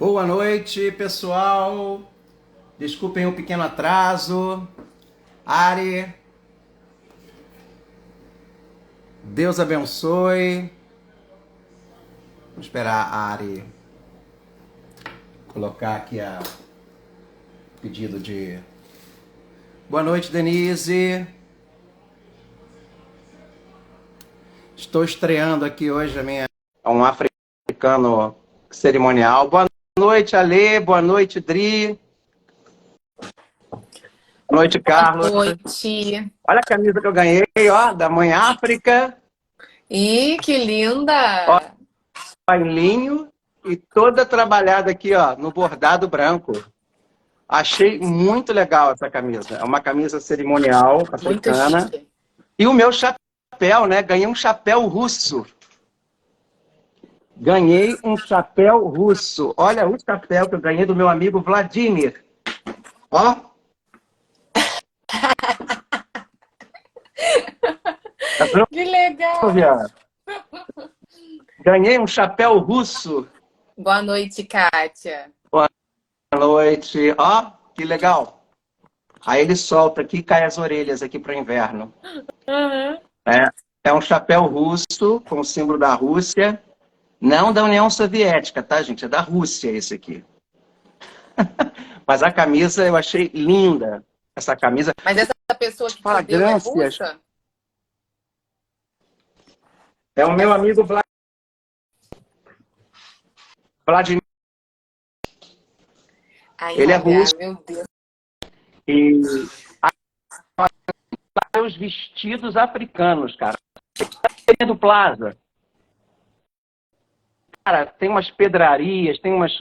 Boa noite, pessoal. Desculpem o pequeno atraso. Ari, Deus abençoe. Vou esperar a Ari colocar aqui o pedido de... Boa noite, Denise. Estou estreando aqui hoje um africano cerimonial. Boa noite, Alê. Boa noite, Dri. Boa noite, Carlos. Boa noite. Olha a camisa que eu ganhei, ó, da Mãe África. Ih, que linda! Ó, em linho e toda trabalhada aqui, ó, no bordado branco. Achei muito legal essa camisa. É uma camisa cerimonial Muito africana. chique. E o meu chapéu, né? Ganhei um chapéu russo. Ganhei um chapéu russo. Olha o chapéu que eu ganhei do meu amigo Vladimir. Ó. Que legal! Ganhei um chapéu russo. Boa noite, Kátia. Boa noite. Ó, que legal. Aí ele solta aqui e cai as orelhas aqui para o inverno. Uhum. É um chapéu russo com o símbolo da Rússia. Não da União Soviética, tá, gente? É da Rússia esse aqui. Mas a camisa eu achei linda. Essa camisa. Mas essa pessoa que te deu é russa? É o meu amigo Vladimir. Ai, Ele é russo. Meu Deus. E os vestidos africanos, cara. Do Plaza. Cara, tem umas pedrarias, tem umas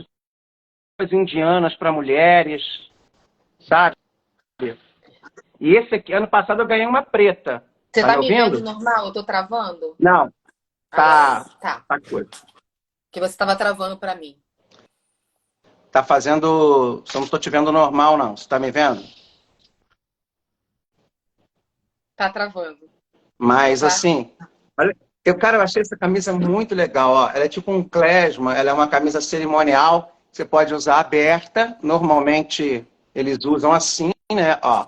coisas indianas para mulheres, sabe? E esse aqui, ano passado eu ganhei uma preta. Você tá me ouvindo? vendo normal? Eu tô travando? Não. Tá coisa. Que você tava travando pra mim. Tá fazendo... Eu não tô te vendo normal, não. Você tá me vendo? Tá travando. Mas, Tá. assim... Olha, eu achei essa camisa muito legal, ó. Ela é tipo um klezmer, ela é uma camisa cerimonial. Você pode usar aberta. Normalmente, eles usam assim, né? Ó.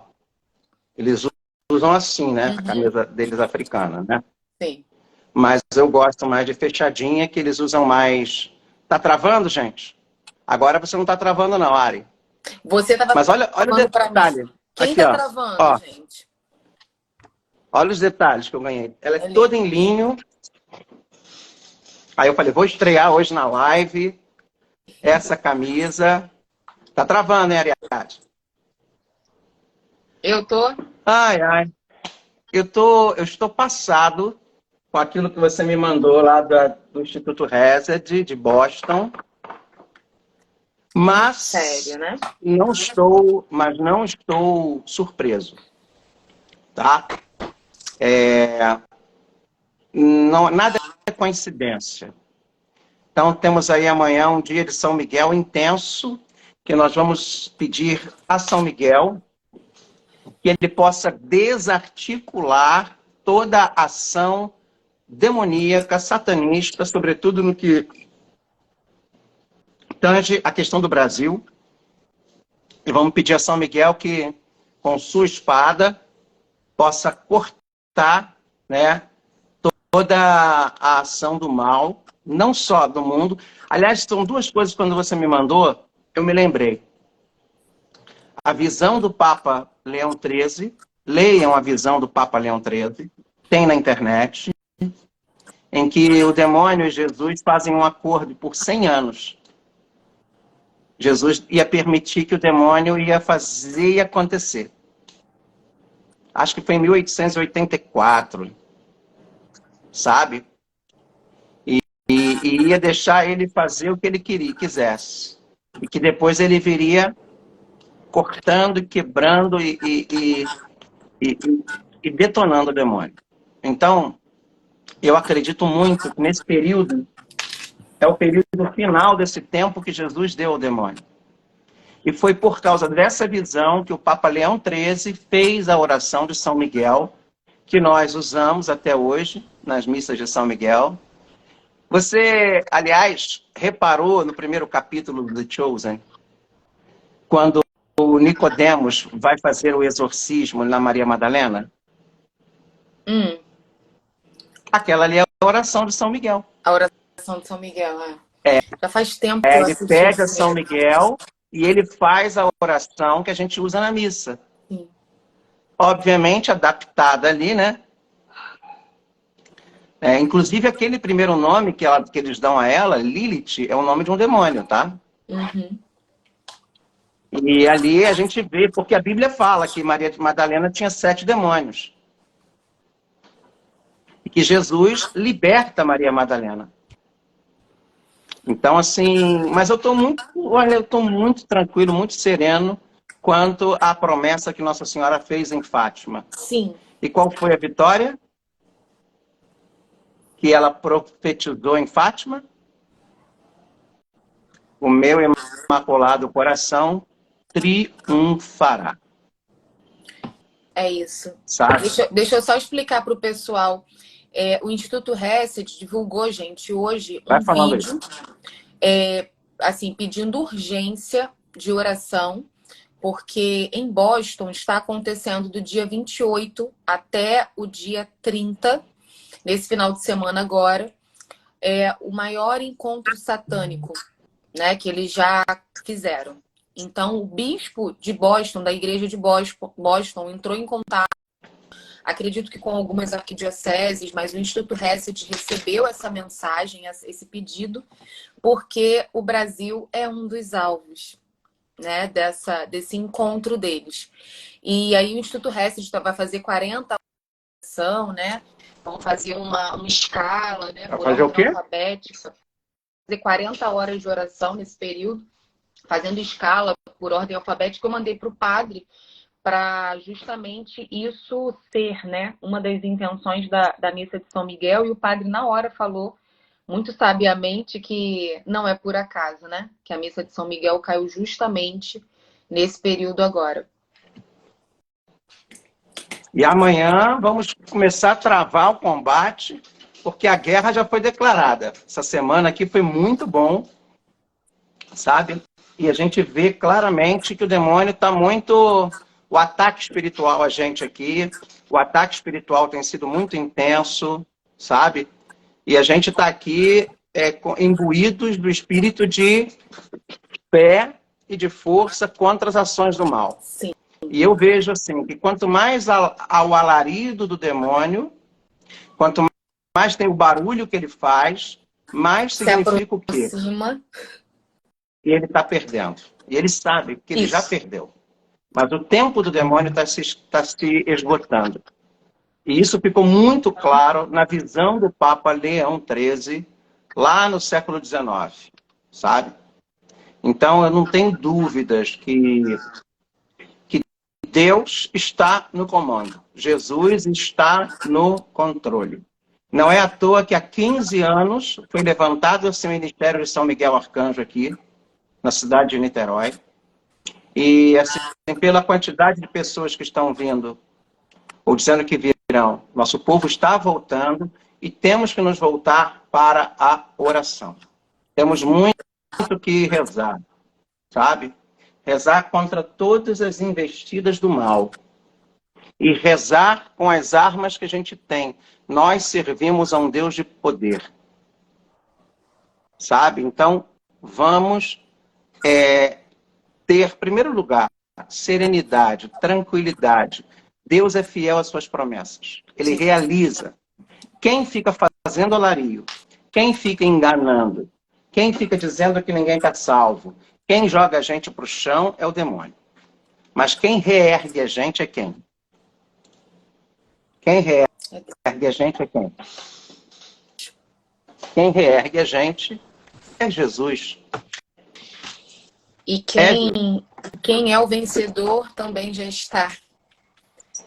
Eles usam assim, né? Uhum. A camisa deles africana, né? Sim. Mas eu gosto mais de fechadinha, que eles usam mais... Tá travando, gente? Agora você não tá travando, não, Ari. Você tava Mas olha o detalhe. Quem aqui, tá ó. travando, Ó. gente? Olha os detalhes que eu ganhei. Ela é Ali. toda em linho. Aí eu falei, vou estrear hoje na live essa camisa. Tá travando, hein, Ariadne? Eu tô? Ai. Eu estou passado com aquilo que você me mandou lá do Instituto Reset de Boston. Mas Sério, né? não estou surpreso. Tá? Não, nada é coincidência. Então, temos aí amanhã um dia de São Miguel intenso, que nós vamos pedir a São Miguel que ele possa desarticular toda a ação demoníaca, satanista, sobretudo no que tange a questão do Brasil. E vamos pedir a São Miguel que, com sua espada, possa cortar, né, toda a ação do mal, não só do mundo. Aliás, são duas coisas, quando você me mandou, eu me lembrei. A visão do Papa Leão XIII, leiam a visão do Papa Leão XIII, tem na internet, em que o demônio e Jesus fazem um acordo por 100 anos. Jesus ia permitir que o demônio ia fazer e acontecer. Acho que foi em 1884, sabe? E ia deixar ele fazer o que ele quisesse. E que depois ele viria cortando, quebrando e detonando o demônio. Então, eu acredito muito que nesse período é o período final desse tempo que Jesus deu ao demônio. E foi por causa dessa visão que o Papa Leão XIII fez a oração de São Miguel, que nós usamos até hoje nas missas de São Miguel. Você, aliás, reparou no primeiro capítulo do The Chosen, quando o Nicodemos vai fazer o exorcismo na Maria Madalena? Hum, Aquela ali é a oração de São Miguel. a oração de São Miguel, Já faz tempo que eu Ele assisti pede a esse São filme. Miguel e ele faz a oração que a gente usa na missa. Sim. Obviamente adaptada ali, né? Inclusive aquele primeiro nome que eles dão a ela, Lilith, é o nome de um demônio, tá? Uhum. E ali a gente vê, porque a Bíblia fala que Maria de Madalena tinha 7 demônios. E que Jesus liberta Maria Madalena. Então, assim, mas eu estou muito tranquilo, muito sereno quanto à promessa que Nossa Senhora fez em Fátima. Sim. E qual foi a vitória que ela profetizou em Fátima? O meu imaculado coração triunfará. É isso. Sabe? Deixa eu só explicar para o pessoal. O Instituto Hesed divulgou, gente, hoje Vai um falando aí. vídeo assim, pedindo urgência de oração, porque em Boston está acontecendo do dia 28 até o dia 30, nesse final de semana agora, o maior encontro satânico, né, que eles já fizeram. Então, o bispo de Boston, da igreja de Boston, entrou em contato, acredito que com algumas arquidioceses, mas o Instituto Hesed recebeu essa mensagem, esse pedido, porque o Brasil é um dos alvos, né, desse encontro deles. E aí o Instituto Hesed vai fazer 40 horas, né? Vão fazer uma escala, né, Vai por fazer o ordem quê? alfabética. Fazer 40 horas de oração nesse período, fazendo escala por ordem alfabética. Eu mandei para o padre para justamente isso ser, né, uma das intenções da missa de São Miguel, e o padre na hora falou muito sabiamente que não é por acaso, né, que a missa de São Miguel caiu justamente nesse período agora. E amanhã vamos começar a travar o combate, porque a guerra já foi declarada. Essa semana aqui foi muito bom, sabe? E a gente vê claramente que o demônio está muito... O ataque espiritual a gente aqui, o ataque espiritual tem sido muito intenso, sabe? E a gente está aqui imbuídos do espírito de fé e de força contra as ações do mal. Sim. E eu vejo assim, que quanto mais ao alarido do demônio, quanto mais tem o barulho que ele faz, mais significa o quê? E ele está perdendo. E ele sabe que ele já perdeu. Mas o tempo do demônio está se esgotando. E isso ficou muito claro na visão do Papa Leão XIII, lá no século XIX, sabe? Então, eu não tenho dúvidas que Deus está no comando. Jesus está no controle. Não é à toa que há 15 anos foi levantado esse ministério de São Miguel Arcanjo aqui, na cidade de Niterói. E, assim, pela quantidade de pessoas que estão vindo, ou dizendo que virão, nosso povo está voltando e temos que nos voltar para a oração. Temos muito que rezar, sabe? Rezar contra todas as investidas do mal. E rezar com as armas que a gente tem. Nós servimos a um Deus de poder. Sabe? Então, vamos ter, em primeiro lugar, serenidade, tranquilidade. Deus é fiel às suas promessas. Ele realiza. Quem fica fazendo alario, quem fica enganando, quem fica dizendo que ninguém está salvo, quem joga a gente para o chão é o demônio. Mas quem reergue a gente é quem? Quem reergue a gente é quem? Quem reergue a gente é Jesus. E quem é o vencedor também já está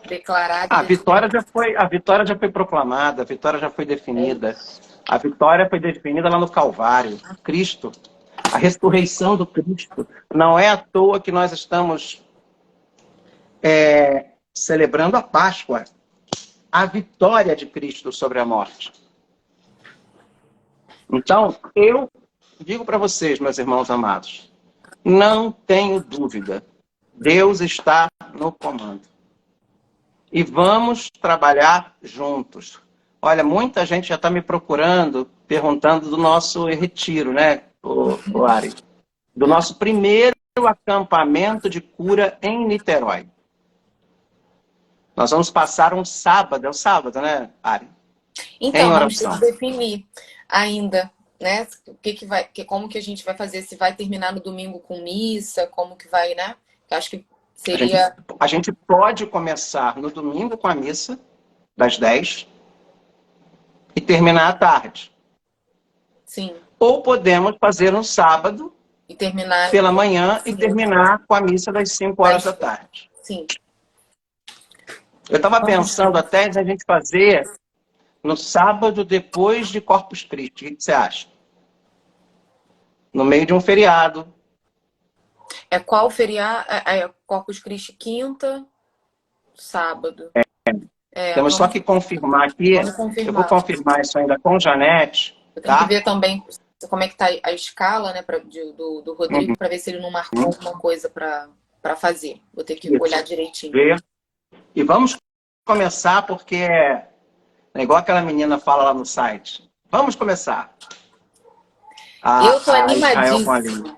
declarado. A vitória já foi proclamada, a vitória já foi definida. A vitória foi definida lá no Calvário. Cristo, a ressurreição do Cristo. Não é à toa que nós estamos celebrando a Páscoa, a vitória de Cristo sobre a morte. Então, eu digo para vocês, meus irmãos amados, não tenho dúvida, Deus está no comando. E vamos trabalhar juntos. Olha, muita gente já está me procurando, perguntando do nosso retiro, né, o Ari? Do nosso primeiro acampamento de cura em Niterói. Nós vamos passar um sábado, é o sábado, né, Ari? Então, vamos ter que definir ainda, né? Como que a gente vai fazer? Se vai terminar no domingo com missa, como que vai, né? Eu acho que seria... A gente pode começar no domingo com a missa, das 10, e terminar à tarde. Sim. Ou podemos fazer no sábado, e terminar pela manhã, e terminar com a missa das 5 horas da tarde. Sim. Eu estava pensando até a gente fazer no sábado depois de Corpus Christi. O que você acha? No meio de um feriado. É qual feriado? É Corpus Christi quinta, sábado. Temos só que confirmar aqui. Eu vou confirmar isso ainda com Janete. Eu tenho que ver também como é que tá a escala, né, do Rodrigo, para ver se ele não marcou alguma coisa para fazer. Vou ter que olhar direitinho. Ver. E vamos começar porque é igual aquela menina fala lá no site. Vamos começar. Eu tô animadíssima.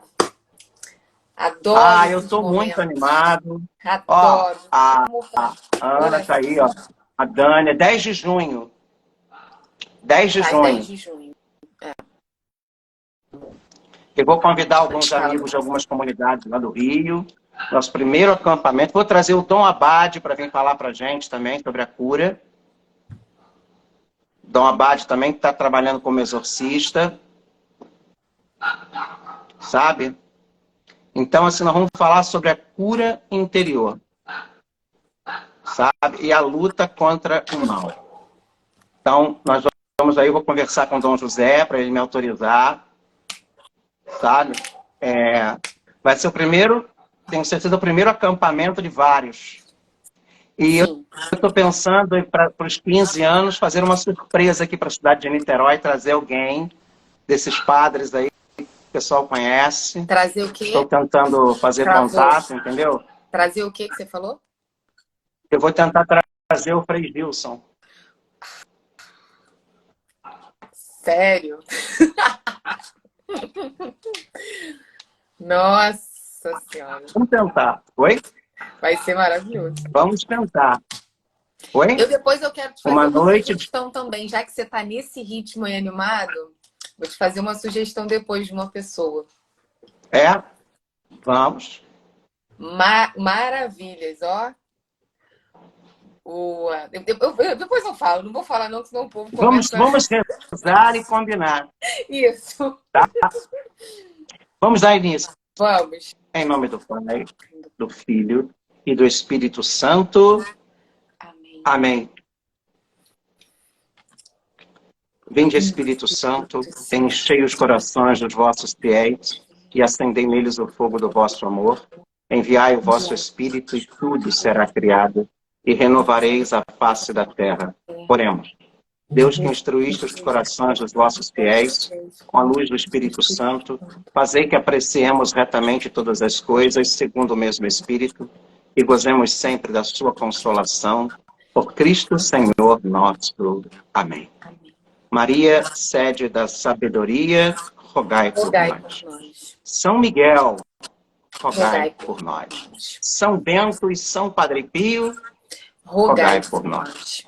Adoro. Eu tô muito animado. Adoro. A Ana tá aí, ó. A Dani, 10 de junho. 10 de junho. 10 de junho. Eu vou convidar alguns amigos de algumas comunidades lá do Rio. Nosso primeiro acampamento. Vou trazer o Dom Abade para vir falar para a gente também sobre a cura. Dom Abade também está trabalhando como exorcista. Sabe? Então, assim, nós vamos falar sobre a cura interior. Sabe? E a luta contra o mal. Então, nós vamos aí, eu vou conversar com o Dom José para ele me autorizar. Sabe? Vai ser o primeiro, tenho certeza, o primeiro acampamento de vários. E eu estou pensando para os 15 anos fazer uma surpresa aqui para a cidade de Niterói, trazer alguém desses padres aí que o pessoal conhece. Trazer o quê? Estou tentando fazer contato, entendeu? Trazer o quê que você falou? Eu vou tentar trazer o Frei Gilson. Sério? Nossa Senhora. Vamos tentar. Oi? Vai ser maravilhoso. Vamos tentar. Oi? Depois eu quero te fazer uma sugestão também, já que você está nesse ritmo aí animado, vou te fazer uma sugestão depois de uma pessoa. Vamos. Maravilhas, ó. Depois eu falo, não vou falar não, senão o povo começa... Vamos rezar e combinar. Isso. Tá? Vamos dar início. Vamos. Em nome do Pai, do Filho e do Espírito Santo. Amém. Amém. Vinde, Espírito Santo, enchei os corações dos vossos fiéis e acendei neles o fogo do vosso amor. Enviai o vosso Espírito e tudo será criado e renovareis a face da terra. Oremos. Deus que instruíste os corações dos vossos fiéis, com a luz do Espírito Santo, fazei que apreciemos retamente todas as coisas, segundo o mesmo Espírito, e gozemos sempre da sua consolação, por Cristo Senhor nosso. Amém. Maria, sede da sabedoria, rogai por nós. São Miguel, rogai por nós. São Bento e São Padre Pio, rogai por nós.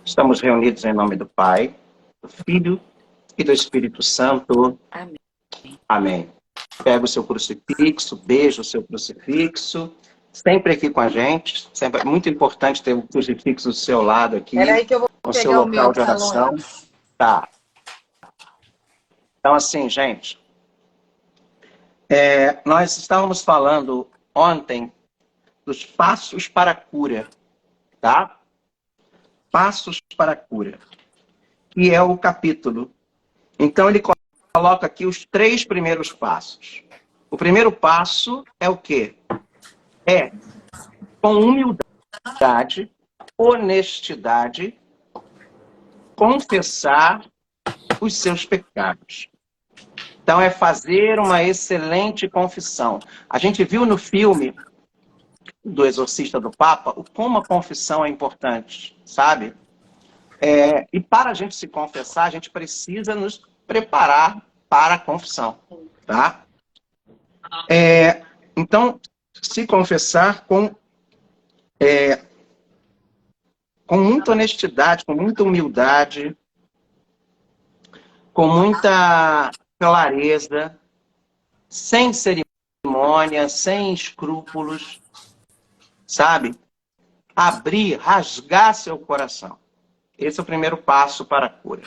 Estamos reunidos em nome do Pai, do Filho e do Espírito Santo. Amém. Amém. Pega o seu crucifixo, beija o seu crucifixo, sempre aqui com a gente. Sempre é muito importante ter o crucifixo do seu lado aqui. Espera aí que eu vou com o pegar seu o local meu de oração. Tá. Então, assim, gente, nós estávamos falando ontem dos passos para a cura, tá? Passos para a cura, que é o capítulo. Então, ele coloca aqui os 3 primeiros passos. O primeiro passo é o quê? Com humildade, honestidade, confessar os seus pecados. Então, é fazer uma excelente confissão. A gente viu no filme do Exorcista do Papa como a confissão é importante, sabe? E para a gente se confessar, a gente precisa nos preparar para a confissão, tá? Então, se confessar com muita honestidade, com muita humildade, com muita clareza, sem cerimônia, sem escrúpulos, sabe? Abrir, rasgar seu coração. Esse é o primeiro passo para a cura.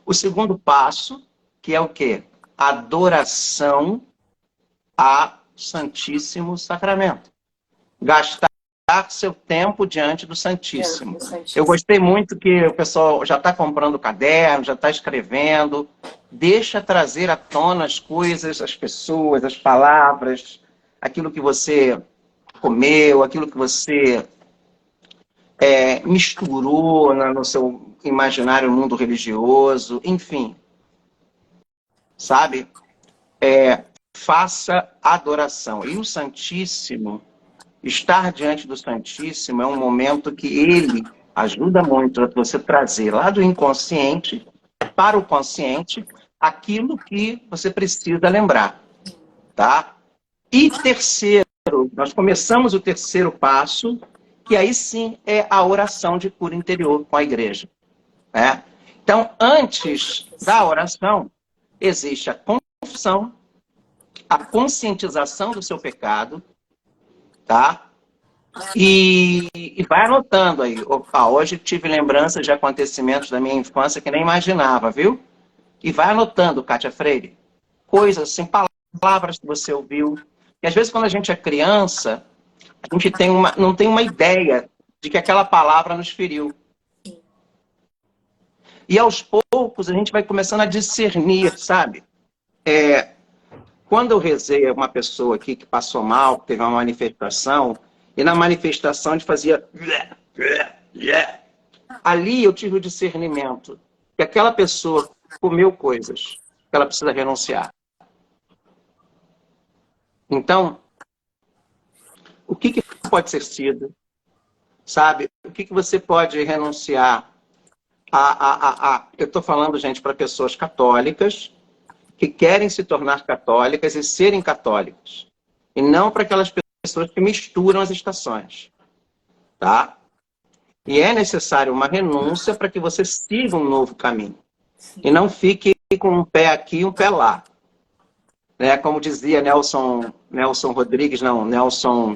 O segundo passo, que é o quê? Adoração ao Santíssimo Sacramento. Gastar seu tempo diante do Santíssimo. Eu gostei muito que o pessoal já está comprando caderno, já está escrevendo. Deixa trazer à tona as coisas, as pessoas, as palavras, aquilo que você comeu, aquilo que você misturou no seu imaginário mundo religioso, enfim. Sabe? Faça adoração. E o Santíssimo, estar diante do Santíssimo é um momento que ele ajuda muito a você trazer lá do inconsciente para o consciente aquilo que você precisa lembrar, tá? E terceiro, nós começamos o terceiro passo, que aí sim é a oração de cura interior com a igreja, né? Então, antes da oração, existe a confissão, a conscientização do seu pecado, tá? E vai anotando aí. Opa, hoje tive lembranças de acontecimentos da minha infância que nem imaginava, viu? E vai anotando, Kátia Freire, coisas assim, palavras que você ouviu. E às vezes quando a gente é criança, a gente não tem uma ideia de que aquela palavra nos feriu. E aos poucos a gente vai começando a discernir, sabe? Quando eu rezei uma pessoa aqui que passou mal, que teve uma manifestação, e na manifestação a gente fazia... Ali eu tive o discernimento que aquela pessoa comeu coisas que ela precisa renunciar. Então, o que pode ser sido? Sabe? O que você pode renunciar? Eu estou falando, gente, para pessoas católicas que querem se tornar católicas e serem católicas. E não para aquelas pessoas que misturam as estações. Tá? E é necessário uma renúncia para que você siga um novo caminho. E não fique com um pé aqui e um pé lá. Né? Como dizia Nelson Rodrigues, não, Nelson...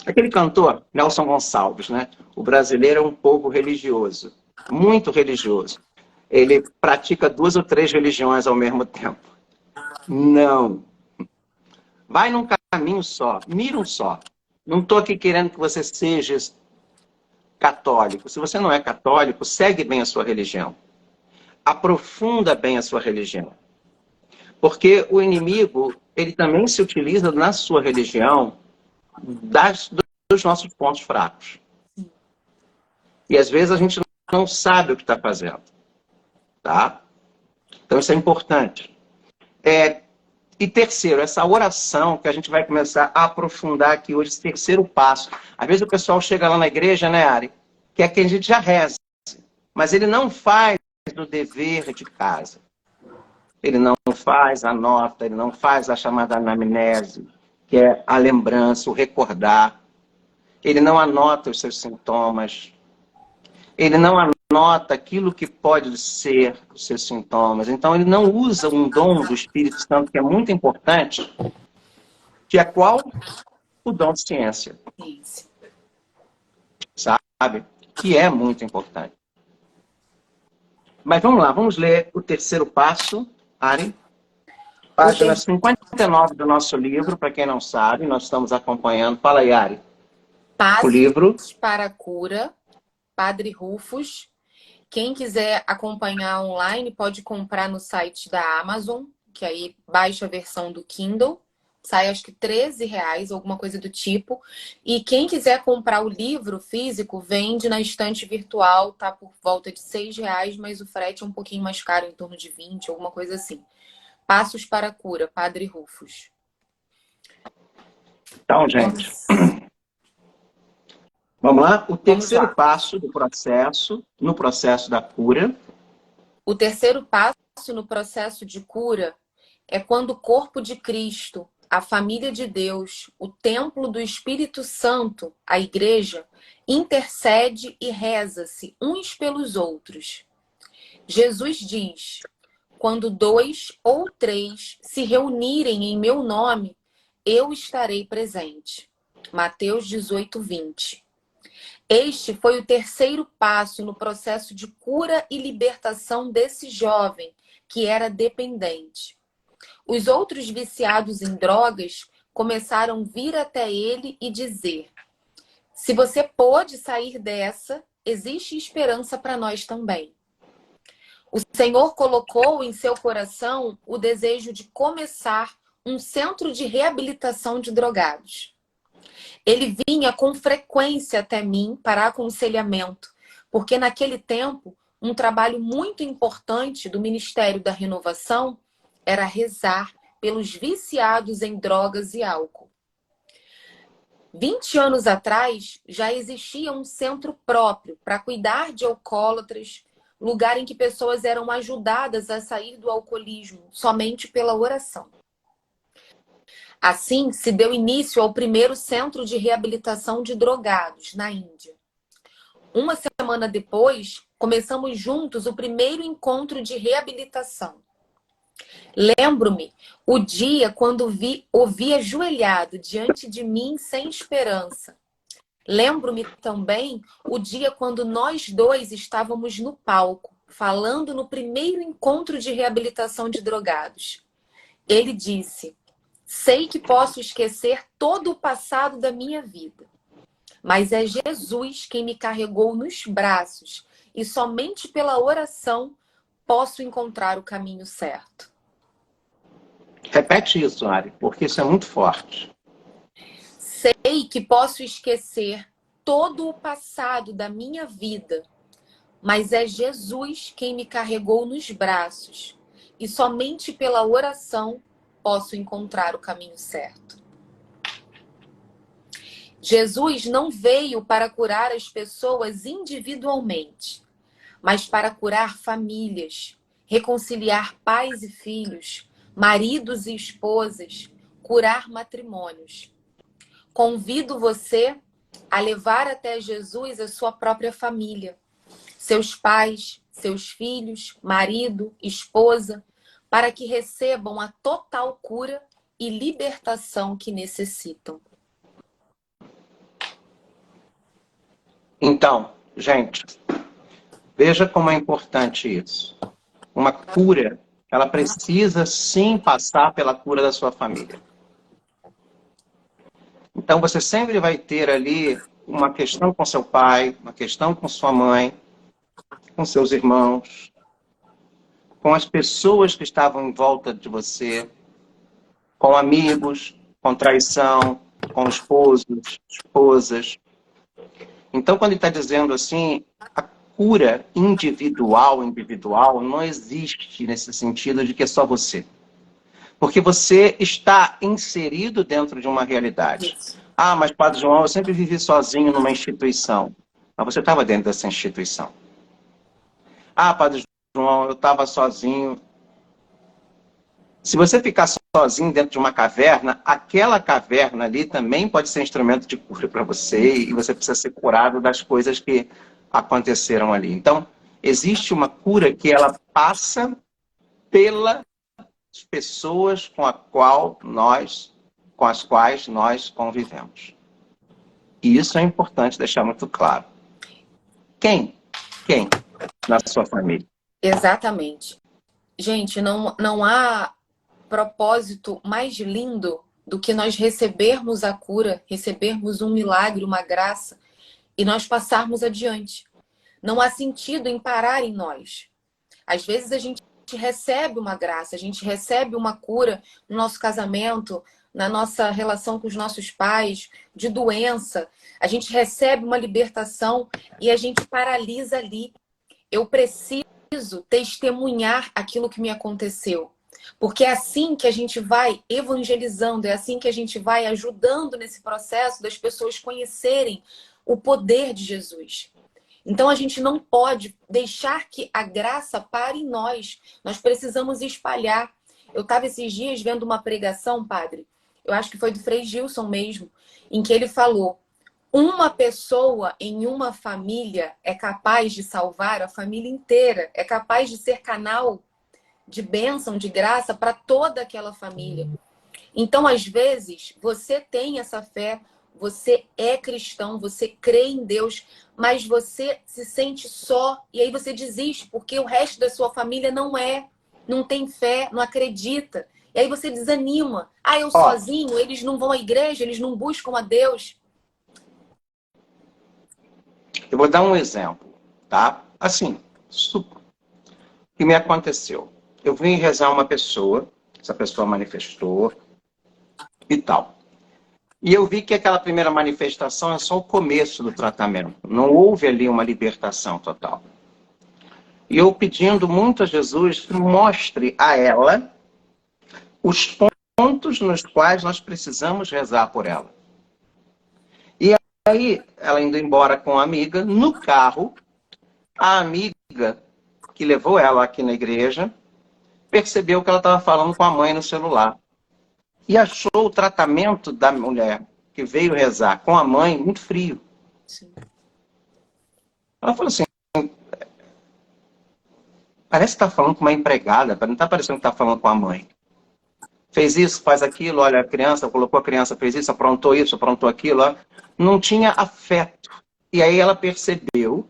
Aquele cantor, Nelson Gonçalves, né? O brasileiro é um povo religioso. Muito religioso. Ele pratica 2 ou 3 religiões ao mesmo tempo. Não. Vai num caminho só. Mira um só. Não estou aqui querendo que você seja católico. Se você não é católico, segue bem a sua religião. Aprofunda bem a sua religião. Porque o inimigo, ele também se utiliza na sua religião dos nossos pontos fracos. E às vezes a gente não sabe o que está fazendo. Tá? Então isso é importante. E terceiro, essa oração que a gente vai começar a aprofundar aqui hoje, esse terceiro passo. Às vezes o pessoal chega lá na igreja, né, Ari? Que é que a gente já reza. Mas ele não faz o dever de casa. Ele não faz a nota, ele não faz a chamada anamnese, que é a lembrança, o recordar. Ele não anota os seus sintomas. Ele não anota aquilo que pode ser os seus sintomas. Então, ele não usa um dom do Espírito Santo, que é muito importante, que é qual? O dom de ciência. Sabe? Que é muito importante. Mas vamos lá, vamos ler o terceiro passo, Ari. Página 59 do nosso livro, para quem não sabe, nós estamos acompanhando. Fala aí, Ari. Passos o livro para a Cura, Padre Rufus. Quem quiser acompanhar online pode comprar no site da Amazon, que aí baixa a versão do Kindle, sai acho que R$ 13, alguma coisa do tipo. E quem quiser comprar o livro físico, vende na estante virtual, tá por volta de R$ 6, mas o frete é um pouquinho mais caro, em torno de 20, alguma coisa assim. Passos para a Cura, Padre Rufus. Então, gente, vamos lá. O terceiro lá. passo do processo, no processo da cura. O terceiro passo no processo de cura é quando o corpo de Cristo, a família de Deus, o templo do Espírito Santo, a igreja, intercede e reza-se uns pelos outros. Jesus diz: quando 2 ou 3 se reunirem em meu nome, eu estarei presente. Mateus 18:20. Este foi o terceiro passo no processo de cura e libertação desse jovem que era dependente. Os outros viciados em drogas começaram a vir até ele e dizer: se você pôde sair dessa, existe esperança para nós também. O Senhor colocou em seu coração o desejo de começar um centro de reabilitação de drogados. Ele vinha com frequência até mim para aconselhamento, porque naquele tempo, um trabalho muito importante do Ministério da Renovação era rezar pelos viciados em drogas e álcool. 20 anos atrás, já existia um centro próprio para cuidar de alcoólatras, lugar em que pessoas eram ajudadas a sair do alcoolismo somente pela oração. Assim, se deu início ao primeiro centro de reabilitação de drogados, na Índia. Uma semana depois, começamos juntos o primeiro encontro de reabilitação. Lembro-me o dia quando ouvi ajoelhado diante de mim sem esperança. Lembro-me também o dia quando nós dois estávamos no palco, falando no primeiro encontro de reabilitação de drogados. Ele disse: sei que posso esquecer todo o passado da minha vida, mas é Jesus quem me carregou nos braços e somente pela oração posso encontrar o caminho certo. Repete isso, Ari, porque isso é muito forte. Sei que posso esquecer todo o passado da minha vida, mas é Jesus quem me carregou nos braços e somente pela oração posso encontrar o caminho certo. Jesus não veio para curar as pessoas individualmente, mas para curar famílias, reconciliar pais e filhos, maridos e esposas, curar matrimônios. Convido você a levar até Jesus a sua própria família, seus pais, seus filhos, marido, esposa, para que recebam a total cura e libertação que necessitam. Então, gente, veja como é importante isso. Uma cura, ela precisa sim passar pela cura da sua família. Então, você sempre vai ter ali uma questão com seu pai, uma questão com sua mãe, com seus irmãos, com as pessoas que estavam em volta de você, com amigos, com traição, com esposos, esposas. Então, quando ele está dizendo assim, a cura individual, não existe nesse sentido de que é só você. Porque você está inserido dentro de uma realidade. Ah, mas Padre João, eu sempre vivi sozinho numa instituição. Mas você estava dentro dessa instituição. Ah, Padre João, eu estava sozinho. Se você ficar sozinho dentro de uma caverna, aquela caverna ali também pode ser instrumento de cura para você e você precisa ser curado das coisas que aconteceram ali. Então, existe uma cura que ela passa pelas pessoas com as quais nós convivemos. E isso é importante deixar muito claro. Quem? Quem na sua família? Exatamente. Gente, não há propósito mais lindo do que nós recebermos a cura, recebermos um milagre, uma graça, e nós passarmos adiante. Não há sentido em parar em nós. Às vezes a gente recebe uma graça, a gente recebe uma cura no nosso casamento, na nossa relação com os nossos pais, de doença. A gente recebe uma libertação e a gente paralisa ali. Eu preciso testemunhar aquilo que me aconteceu. Porque é assim que a gente vai evangelizando, é assim que a gente vai ajudando nesse processo das pessoas conhecerem o poder de Jesus. Então a gente não pode deixar que a graça pare em nós. Nós precisamos espalhar. Eu estava esses dias vendo uma pregação, padre, eu acho que foi do Frei Gilson mesmo, em que ele falou: uma pessoa em uma família é capaz de salvar a família inteira, é capaz de ser canal de bênção, de graça para toda aquela família. Então, às vezes, você tem essa fé, você é cristão, você crê em Deus, mas você se sente só e aí você desiste porque o resto da sua família não tem fé, não acredita. E aí você desanima. Ah, eu Ó, sozinho, eles não vão à igreja, eles não buscam a Deus. eu vou dar um exemplo, tá? Assim, o que me aconteceu? Eu vim rezar uma pessoa, essa pessoa manifestou e tal. E eu vi que aquela primeira manifestação é só o começo do tratamento. Não houve ali uma libertação total. E eu pedindo muito a Jesus que mostre a ela os pontos nos quais nós precisamos rezar por ela. E aí, ela indo embora com a amiga, no carro, a amiga que levou ela aqui na igreja percebeu que ela estava falando com a mãe no celular. E achou o tratamento da mulher que veio rezar com a mãe muito frio. Sim. Ela falou assim, parece que está falando com uma empregada, não está parecendo que está falando com a mãe. Fez isso, faz aquilo, olha, a criança, colocou a criança, fez isso, aprontou aquilo. Ó. Não tinha afeto. E aí ela percebeu,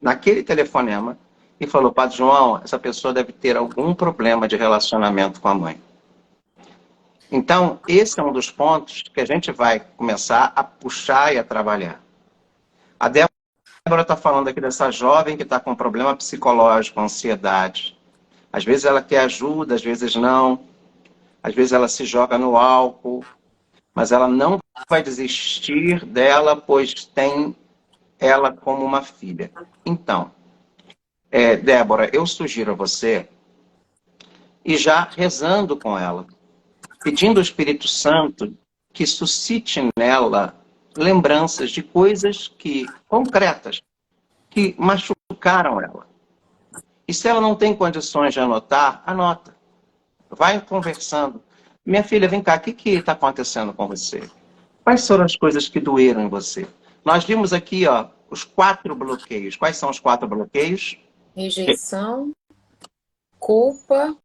naquele telefonema, e falou, Padre João, essa pessoa deve ter algum problema de relacionamento com a mãe. Então, esse é um dos pontos que a gente vai começar a puxar e a trabalhar. A Débora está falando aqui dessa jovem que está com problema psicológico, ansiedade. Às vezes ela quer ajuda, às vezes não. Às vezes ela se joga no álcool, mas ela não vai desistir dela, pois tem ela como uma filha. Então, Débora, eu sugiro a você ir já rezando com ela, pedindo ao Espírito Santo que suscite nela lembranças de coisas concretas que machucaram ela. E se ela não tem condições de anotar, anota. Vai conversando. Minha filha, vem cá, o que está acontecendo com você? Quais foram as coisas que doeram em você? Nós vimos aqui, ó, os 4 bloqueios. Quais são os 4 bloqueios? Rejeição, culpa,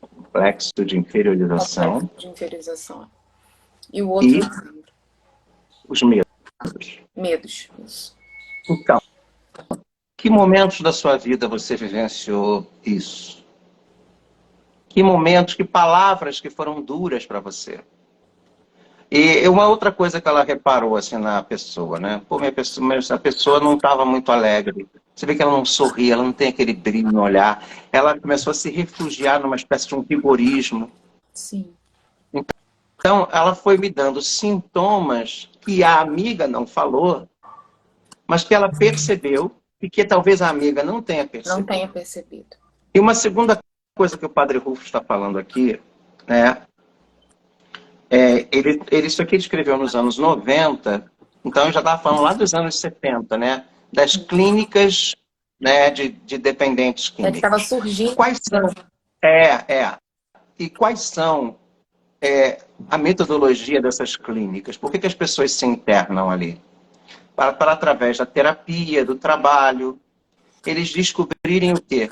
Complexo de inferiorização. complexo de inferiorização. E o outro, os medos. medos. Isso. Então, que momentos da sua vida você vivenciou isso? Que momentos, que palavras que foram duras para você? E uma outra coisa que ela reparou assim na pessoa, né? Pô, a pessoa não estava muito alegre. Você vê que ela não sorria, ela não tem aquele brilho no olhar. Ela começou a se refugiar numa espécie de um vigorismo. Sim. Então, ela foi me dando sintomas que a amiga não falou, mas que ela percebeu e que talvez a amiga não tenha percebido. Não tenha percebido. E uma segunda coisa que o Padre Rufo está falando aqui, né? Isso aqui ele escreveu nos anos 90, então eu já estava falando lá dos anos 70, né? Das clínicas, né, de dependentes É que estava químicos. surgindo. Quais são? E quais são a metodologia dessas clínicas? Por que as pessoas se internam ali? Para através da terapia, do trabalho, eles descobrirem o quê?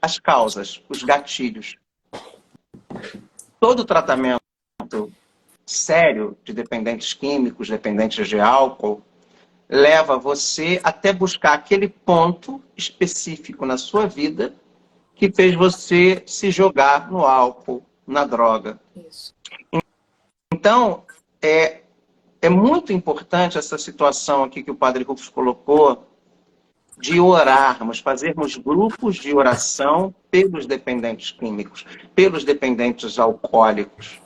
As causas, os gatilhos. Todo tratamento sério de dependentes químicos, dependentes de álcool, leva você até buscar aquele ponto específico na sua vida que fez você se jogar no álcool, na droga. Isso. Então, é muito importante essa situação aqui que o Padre Rufus colocou, de orarmos, fazermos grupos de oração pelos dependentes químicos, pelos dependentes alcoólicos,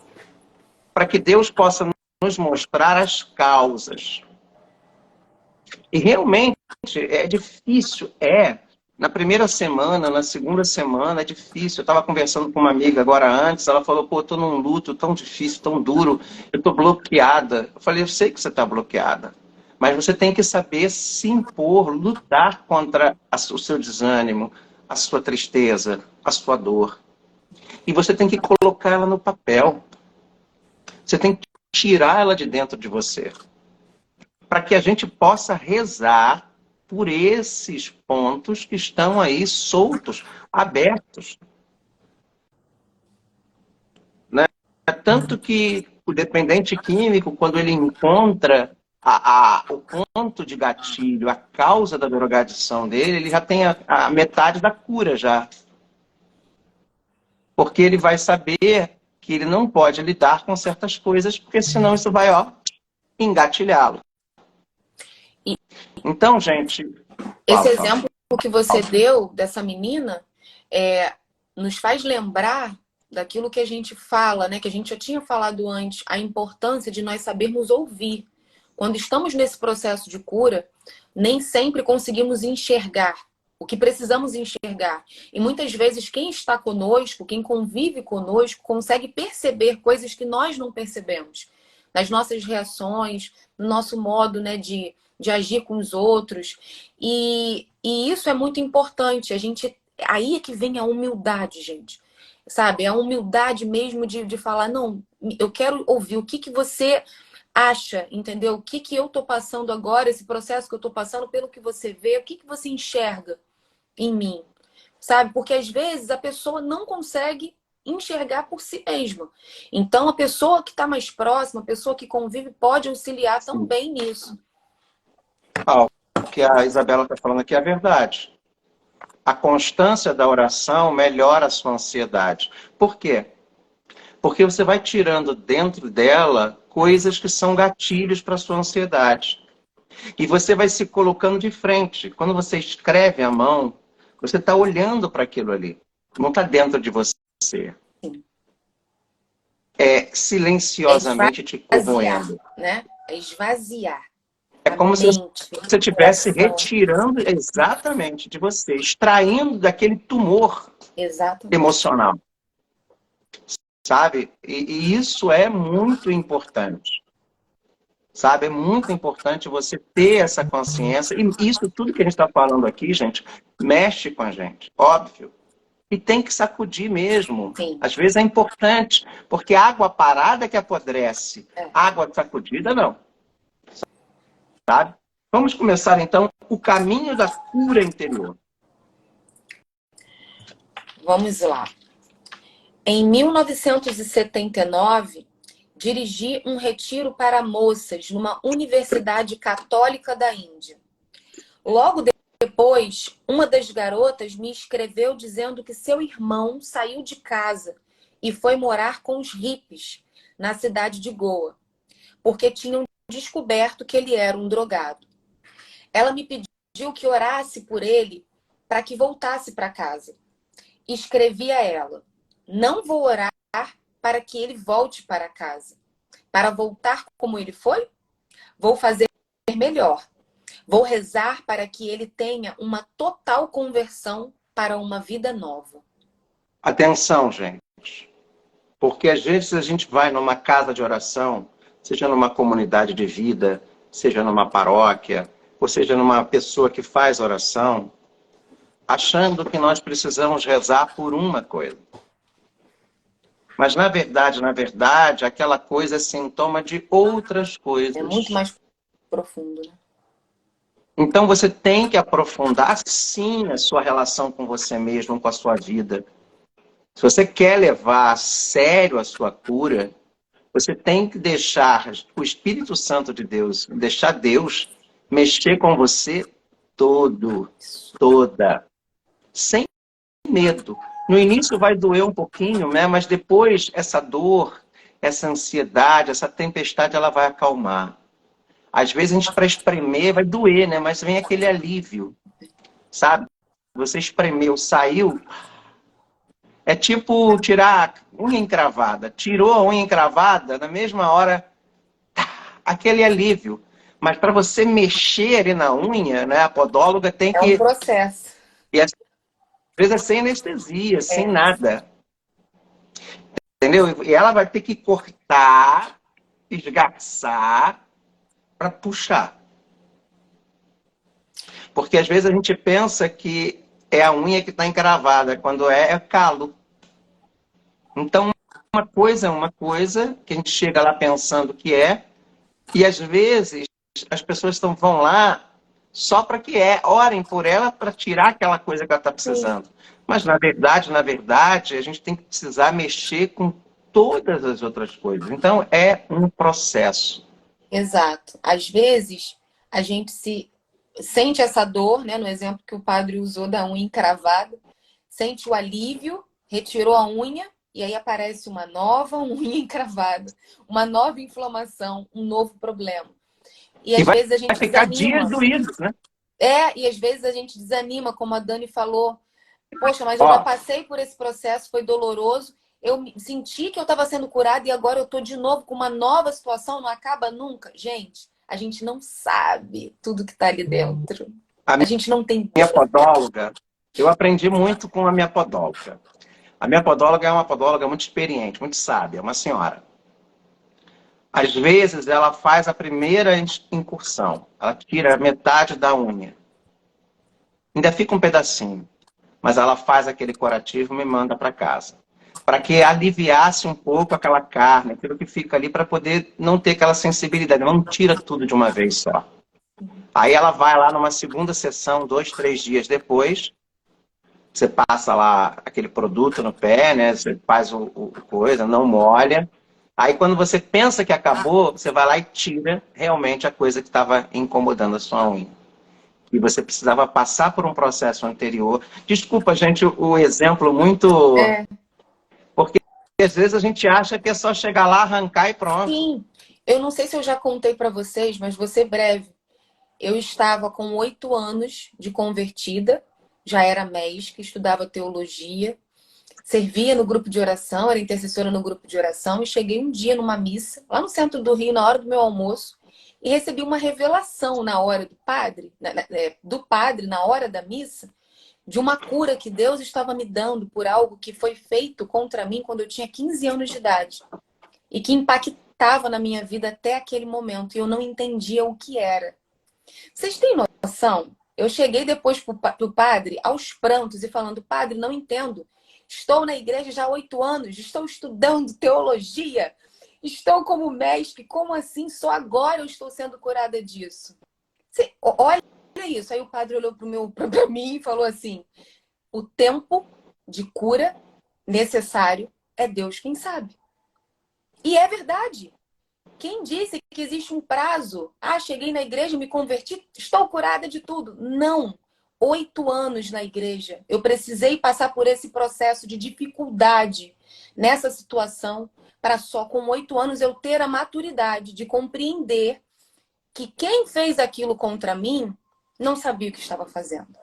para que Deus possa nos mostrar as causas. E realmente é difícil, na primeira semana, na segunda semana, é difícil. Eu estava conversando com uma amiga agora antes, ela falou, pô, eu estou num luto tão difícil, tão duro, eu estou bloqueada. Eu falei, eu sei que você está bloqueada, mas você tem que saber se impor, lutar contra o seu desânimo, a sua tristeza, a sua dor. E você tem que colocar ela no papel. Você tem que tirar ela de dentro de você, para que a gente possa rezar por esses pontos que estão aí soltos, abertos. Né? Tanto que o dependente químico, quando ele encontra o ponto de gatilho, a causa da drogadição dele, ele já tem a metade da cura já. Porque ele vai saber que ele não pode lidar com certas coisas, porque senão isso vai, engatilhá-lo. Então, gente... Esse exemplo que você deu dessa menina nos faz lembrar daquilo que a gente fala, né? Que a gente já tinha falado antes, a importância de nós sabermos ouvir. Quando estamos nesse processo de cura, nem sempre conseguimos enxergar o que precisamos enxergar. E muitas vezes quem está conosco, quem convive conosco, consegue perceber coisas que nós não percebemos. Nas nossas reações, no nosso modo, né, de agir com os outros. E isso é muito importante. Aí é que vem a humildade, gente. Sabe? A humildade mesmo de falar, não, eu quero ouvir o que você acha, entendeu? O que eu tô passando agora, esse processo que eu tô passando, pelo que você vê, o que você enxerga em mim, sabe? Porque às vezes a pessoa não consegue enxergar por si mesma. Então a pessoa que está mais próxima, a pessoa que convive, pode auxiliar também nisso. O que a Isabela está falando aqui é a verdade. A constância da oração melhora a sua ansiedade. Por quê? Porque você vai tirando dentro dela coisas que são gatilhos para a sua ansiedade. E você vai se colocando de frente. Quando você escreve à mão, você está olhando para aquilo ali. Não está dentro de você. É silenciosamente te corroendo. Né? É esvaziar. É como se você estivesse retirando exatamente de você, extraindo daquele tumor emocional. Sabe? E isso é muito importante. Sabe? É muito importante você ter essa consciência. E isso tudo que a gente está falando aqui, gente, mexe com a gente, óbvio. E tem que sacudir mesmo. Sim. Às vezes é importante, porque água parada é que apodrece. Água sacudida, não. Sabe? Vamos começar, então, o caminho da cura interior. Vamos lá. Em 1979, dirigi um retiro para moças numa universidade católica da Índia. Logo depois, uma das garotas me escreveu dizendo que seu irmão saiu de casa e foi morar com os hippies na cidade de Goa, porque tinham descoberto que ele era um drogado. Ela me pediu que orasse por ele para que voltasse para casa. Escrevi a ela: não vou orar para que ele volte para casa. Para voltar como ele foi? Vou fazer melhor. Vou rezar para que ele tenha uma total conversão para uma vida nova. Atenção, gente. Porque às vezes a gente vai numa casa de oração, seja numa comunidade de vida, seja numa paróquia, ou seja numa pessoa que faz oração, achando que nós precisamos rezar por uma coisa. Mas na verdade, aquela coisa é sintoma de outras coisas. É muito mais profundo, né? Então você tem que aprofundar, sim, a sua relação com você mesmo, com a sua vida. Se você quer levar a sério a sua cura, você tem que deixar o Espírito Santo de Deus, deixar Deus mexer com você toda, sem medo. No início vai doer um pouquinho, né? Mas depois essa dor, essa ansiedade, essa tempestade, ela vai acalmar. Às vezes a gente, para espremer, vai doer, né? Mas vem aquele alívio. sabe? Você espremeu, saiu. É tipo tirar unha encravada. Tirou a unha encravada, na mesma hora, aquele alívio. Mas para você mexer ali na unha, né, a podóloga tem É um que... processo. E às vezes é sem anestesia, sem É. nada. Entendeu? E ela vai ter que cortar, esgarçar, para puxar. Porque às vezes a gente pensa que é a unha que está encravada, quando é calo. Então, uma coisa que a gente chega lá pensando que é, e às vezes as pessoas vão lá só para que orem por ela para tirar aquela coisa que ela está Sim. precisando. Mas na verdade, a gente tem que precisar mexer com todas as outras coisas. Então, é um processo. Exato. Às vezes, a gente se sente essa dor, né? No exemplo que o padre usou da unha encravada, sente o alívio, retirou a unha, e aí aparece uma nova unha encravada, uma nova inflamação, um novo problema. E E às vai vezes a gente ficar dias desanima. doídos, né? E às vezes a gente desanima, como a Dani falou. Poxa, mas eu já Ó, passei por esse processo, foi doloroso. Eu senti que eu estava sendo curada e agora eu estou de novo com uma nova situação, não acaba nunca. Gente, a gente não sabe tudo que está ali dentro. a A gente não tem minha ideia. podóloga, eu aprendi muito com a minha podóloga. A minha podóloga é uma podóloga muito experiente, muito sábia, uma senhora. Às vezes ela faz a primeira incursão, ela tira metade da unha. Ainda fica um pedacinho, mas ela faz aquele curativo e me manda para casa. Para que aliviasse um pouco aquela carne, aquilo que fica ali, para poder não ter aquela sensibilidade. Ela não tira tudo de uma vez só. Aí ela vai lá numa segunda sessão, 2, 3 dias depois, você passa lá aquele produto no pé, né? Você faz o coisa, não molha. Aí quando você pensa que acabou, você vai lá e tira realmente a coisa que estava incomodando a sua unha. E você precisava passar por um processo anterior. Desculpa, gente, o exemplo muito... É, Porque às vezes a gente acha que é só chegar lá, arrancar e pronto. sim, eu não sei se eu já contei para vocês, mas vou ser breve. Eu estava com 8 anos de convertida, já era médica, estudava teologia, servia no grupo de oração, era intercessora no grupo de oração, e cheguei um dia numa missa, lá no centro do Rio, na hora do meu almoço, e recebi uma revelação na hora do padre, na hora da missa, de uma cura que Deus estava me dando por algo que foi feito contra mim quando eu tinha 15 anos de idade, e que impactava na minha vida até aquele momento, e eu não entendia o que era. Vocês têm noção? Eu cheguei depois pro padre aos prantos e falando: padre, não entendo. Estou na igreja já há 8 anos, estou estudando teologia, estou como mestre, como assim? Só agora eu estou sendo curada disso. Olha isso. Aí o padre olhou para mim e falou assim: o tempo de cura necessário é Deus quem sabe. E é verdade. Quem disse que existe um prazo? Ah, cheguei na igreja, me converti, estou curada de tudo. Não. 8 anos na igreja. Eu precisei passar por esse processo de dificuldade nessa situação para só com 8 anos eu ter a maturidade de compreender que quem fez aquilo contra mim não sabia o que estava fazendo.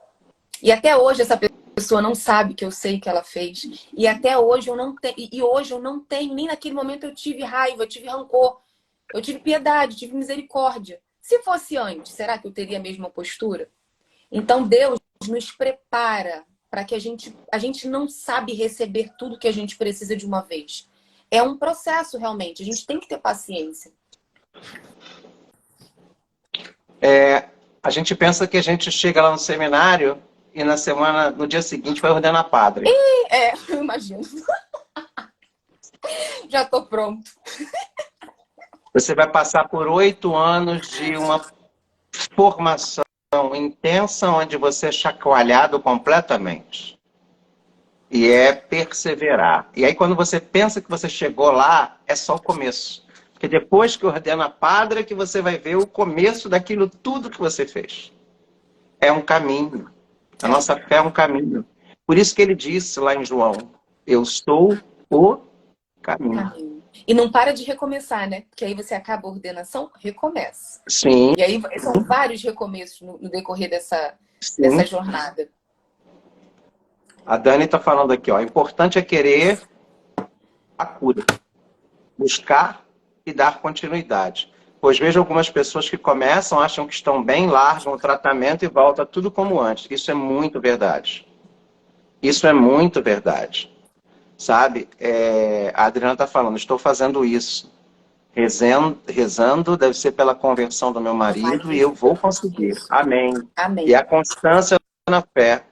E até hoje essa pessoa não sabe que eu sei o que ela fez. E até hoje eu não tenho. E hoje eu não tenho, nem naquele momento eu tive raiva, eu tive rancor. Eu tive piedade, tive misericórdia. Se fosse antes, será que eu teria a mesma postura? Então Deus nos prepara para que a gente não sabe receber tudo que a gente precisa de uma vez. É um processo realmente, a gente tem que ter paciência. A gente pensa que a gente chega lá no seminário e no dia seguinte vai ordenar padre. Eu imagino. Já estou pronto. Você vai passar por 8 anos de uma formação intensa onde você é chacoalhado completamente. E é perseverar. E aí quando você pensa que você chegou lá, é só o começo. Porque depois que ordena padre é que você vai ver o começo daquilo tudo que você fez. É um caminho. A nossa fé é um caminho. Por isso que ele disse lá em João, eu sou o caminho. E não para de recomeçar, né? Porque aí você acaba a ordenação, recomeça. Sim, E aí são vários recomeços no decorrer dessa Sim. jornada. A Dani está falando aqui, ó. O importante é querer a cura, buscar e dar continuidade. Pois vejo algumas pessoas que começam, acham que estão bem, largam o tratamento e volta tudo como antes. Isso é muito verdade. Isso é muito verdade. Sabe? A Adriana está falando, estou fazendo isso. Rezando, deve ser pela conversão do meu marido, e eu vou conseguir. Isso. Amém. E Amém. a constância na fé.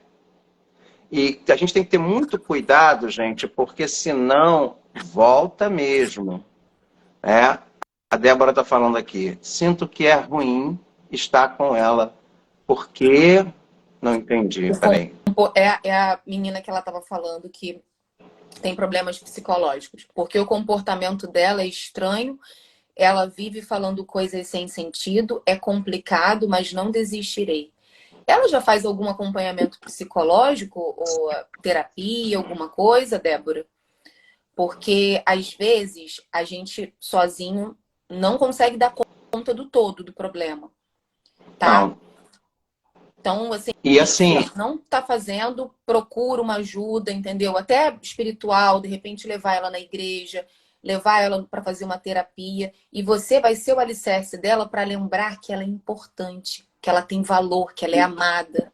E a gente tem que ter muito cuidado, gente, porque senão volta mesmo. Né? A Débora está falando aqui. Sinto que é ruim estar com ela. Por quê? Não entendi. Peraí. É a menina que ela estava falando que tem problemas psicológicos. Porque o comportamento dela é estranho. Ela vive falando coisas sem sentido. É complicado, mas não desistirei. Ela já faz algum acompanhamento psicológico ou terapia, alguma coisa, Débora? Porque às vezes a gente sozinho não consegue dar conta do todo do problema, tá? Não. Então, assim, E se assim, não tá fazendo, procura uma ajuda, entendeu? Até espiritual, de repente levar ela na igreja, levar ela para fazer uma terapia, e você vai ser o alicerce dela para lembrar que ela é importante, que ela tem valor, que ela é amada,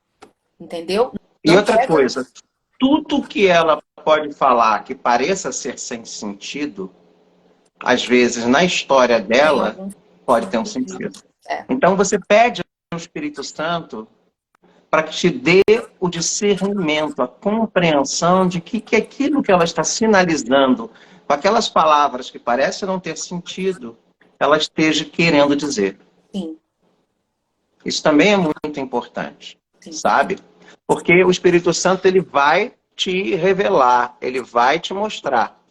entendeu? e Não outra pega. coisa, tudo que ela pode falar que pareça ser sem sentido, às vezes na história Tem dela, algum pode ter um sentido. sentido. É, Então você pede ao Espírito Santo para que te dê o discernimento, a compreensão de que aquilo que ela está sinalizando, com aquelas palavras que parecem não ter sentido, ela esteja querendo dizer. sim, Isso também é muito importante, sim. sabe? Porque o Espírito Santo ele vai te revelar, ele vai te mostrar.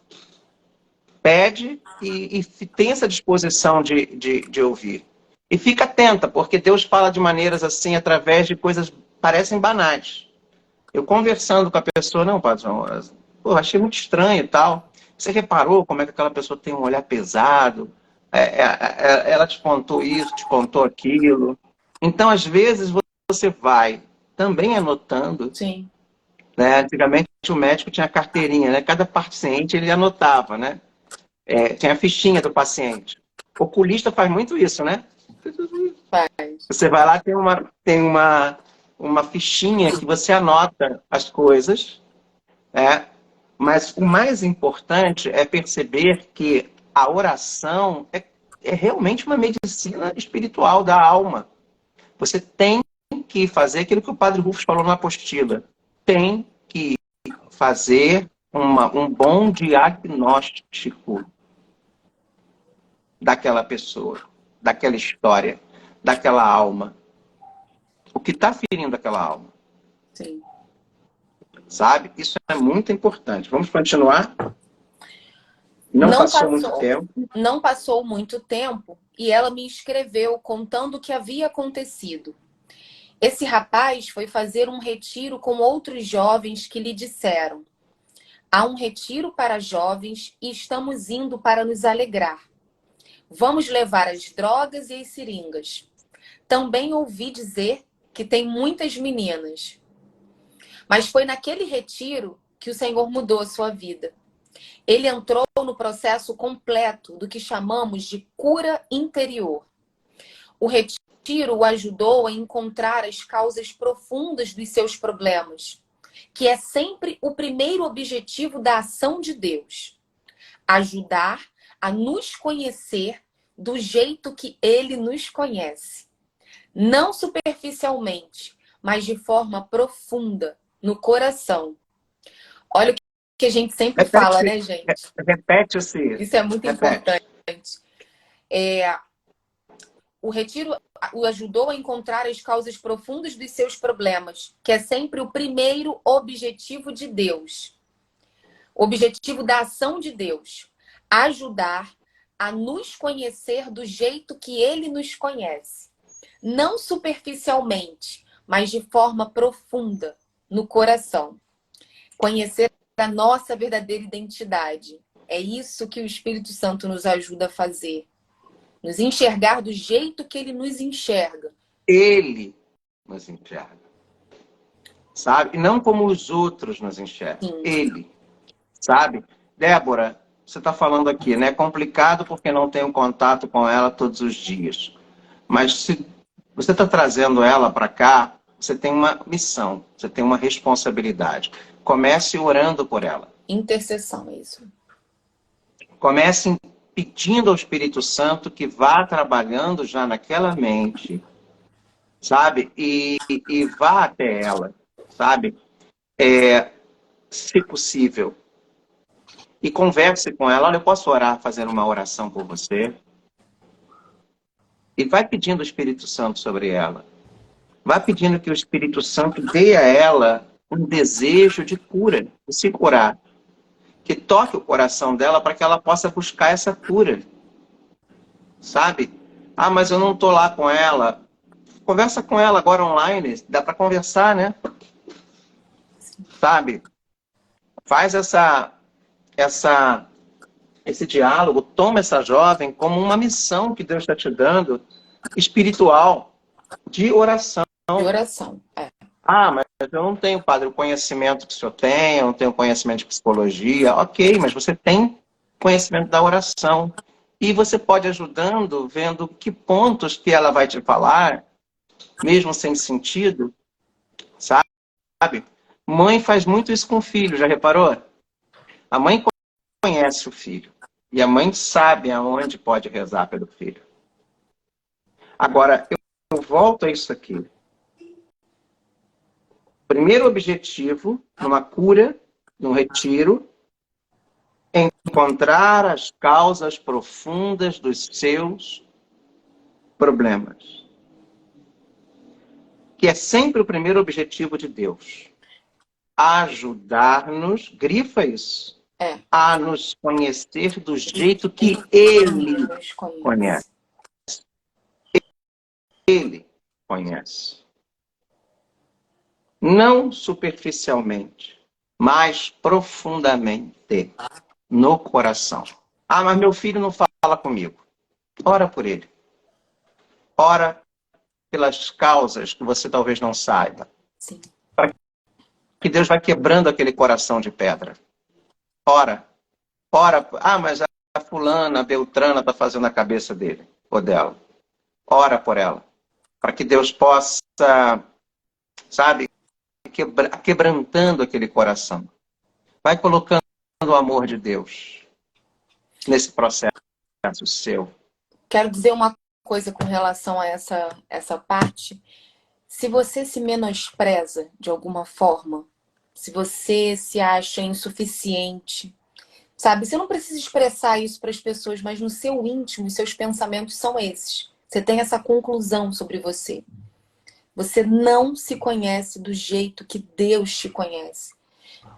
Pede e tem essa disposição de ouvir. E fica atenta, porque Deus fala de maneiras assim, através de coisas que parecem banais. Eu conversando com a pessoa, não, patrão, pô, achei muito estranho e tal. Você reparou como é que aquela pessoa tem um olhar pesado? Ela te contou isso, te contou aquilo. Então, às vezes, você vai também anotando, Sim. né? Antigamente, o médico tinha carteirinha, né? Cada paciente ele anotava, né? Tinha a fichinha do paciente. O oculista faz muito isso, né? Faz. Você vai lá, tem uma fichinha que você anota as coisas, né? Mas o mais importante é perceber que a oração é realmente uma medicina espiritual da alma. Você tem que fazer aquilo que o Padre Rufus falou na apostila. Tem que fazer um bom diagnóstico daquela pessoa, daquela história, daquela alma. O que está ferindo aquela alma, Sim. sabe? Isso é muito importante. Vamos continuar? Não Não passou muito passou, tempo. não passou muito tempo e ela me escreveu contando o que havia acontecido. Esse rapaz foi fazer um retiro com outros jovens que lhe disseram: há um retiro para jovens e estamos indo para nos alegrar. Vamos levar as drogas e as seringas. Também ouvi dizer que tem muitas meninas. Mas foi naquele retiro que o Senhor mudou a sua vida. Ele entrou no processo completo do que chamamos de cura interior. O retiro o ajudou a encontrar as causas profundas dos seus problemas, que é sempre o primeiro objetivo da ação de Deus: ajudar a nos conhecer do jeito que Ele nos conhece. Não superficialmente, mas de forma profunda, no coração. Olha o que a gente sempre fala, Repete, né, gente? repete-se. Isso é muito Repete. importante. O retiro o ajudou a encontrar as causas profundas dos seus problemas, que é sempre o primeiro objetivo de Deus. O objetivo da ação de Deus. Ajudar a nos conhecer do jeito que Ele nos conhece. Não superficialmente, mas de forma profunda, no coração. Conhecer a nossa verdadeira identidade. É isso que o Espírito Santo nos ajuda a fazer. Nos enxergar do jeito que ele nos enxerga. Ele nos enxerga. sabe? E não como os outros nos enxergam. Sim. Ele, sabe? Débora, você está falando aqui, né? É complicado porque não tenho contato com ela todos os dias. Mas se você está trazendo ela para cá, você tem uma missão, você tem uma responsabilidade. Comece orando por ela. Intercessão, isso. Comece pedindo ao Espírito Santo que vá trabalhando já naquela mente, sabe? E vá até ela, sabe? Se possível. E converse com ela. Olha, eu posso orar, fazer uma oração por você? E vai pedindo o Espírito Santo sobre ela. Vai pedindo que o Espírito Santo dê a ela um desejo de cura, de se curar. Que toque o coração dela para que ela possa buscar essa cura. Sabe? Ah, mas eu não estou lá com ela. Conversa com ela agora online. Dá para conversar, né? Sabe? Faz esse diálogo. Toma essa jovem como uma missão que Deus está te dando, espiritual, de oração. De oração, é. Ah, mas eu não tenho, padre, o conhecimento que o senhor tem, eu não tenho conhecimento de psicologia. Ok, mas você tem conhecimento da oração. E você pode ir ajudando, vendo que pontos que ela vai te falar, mesmo sem sentido, sabe? Mãe faz muito isso com o filho, já reparou? A mãe conhece o filho. E a mãe sabe aonde pode rezar pelo filho. Agora, eu volto a isso aqui. Primeiro objetivo, numa cura, num retiro, é encontrar as causas profundas dos seus problemas. Que é sempre o primeiro objetivo de Deus. Ajudar-nos, grifa isso, a nos conhecer do jeito que Ele conhece. Ele conhece. Não superficialmente, mas profundamente no coração. Ah, mas meu filho não fala comigo. Ora por ele. Ora pelas causas que você talvez não saiba. Sim. Para que Deus vai quebrando aquele coração de pedra. Ora. Ah, mas a fulana, a Beltrana está fazendo a cabeça dele ou dela. Ora por ela. Para que Deus possa, sabe, quebrantando aquele coração. Vai colocando o amor de Deus nesse processo seu. Quero dizer uma coisa com relação a essa parte. Se você se menospreza de alguma forma, se você se acha insuficiente, sabe? Você não precisa expressar isso para as pessoas, mas no seu íntimo, os seus pensamentos são esses. Você tem essa conclusão sobre você. Você não se conhece do jeito que Deus te conhece.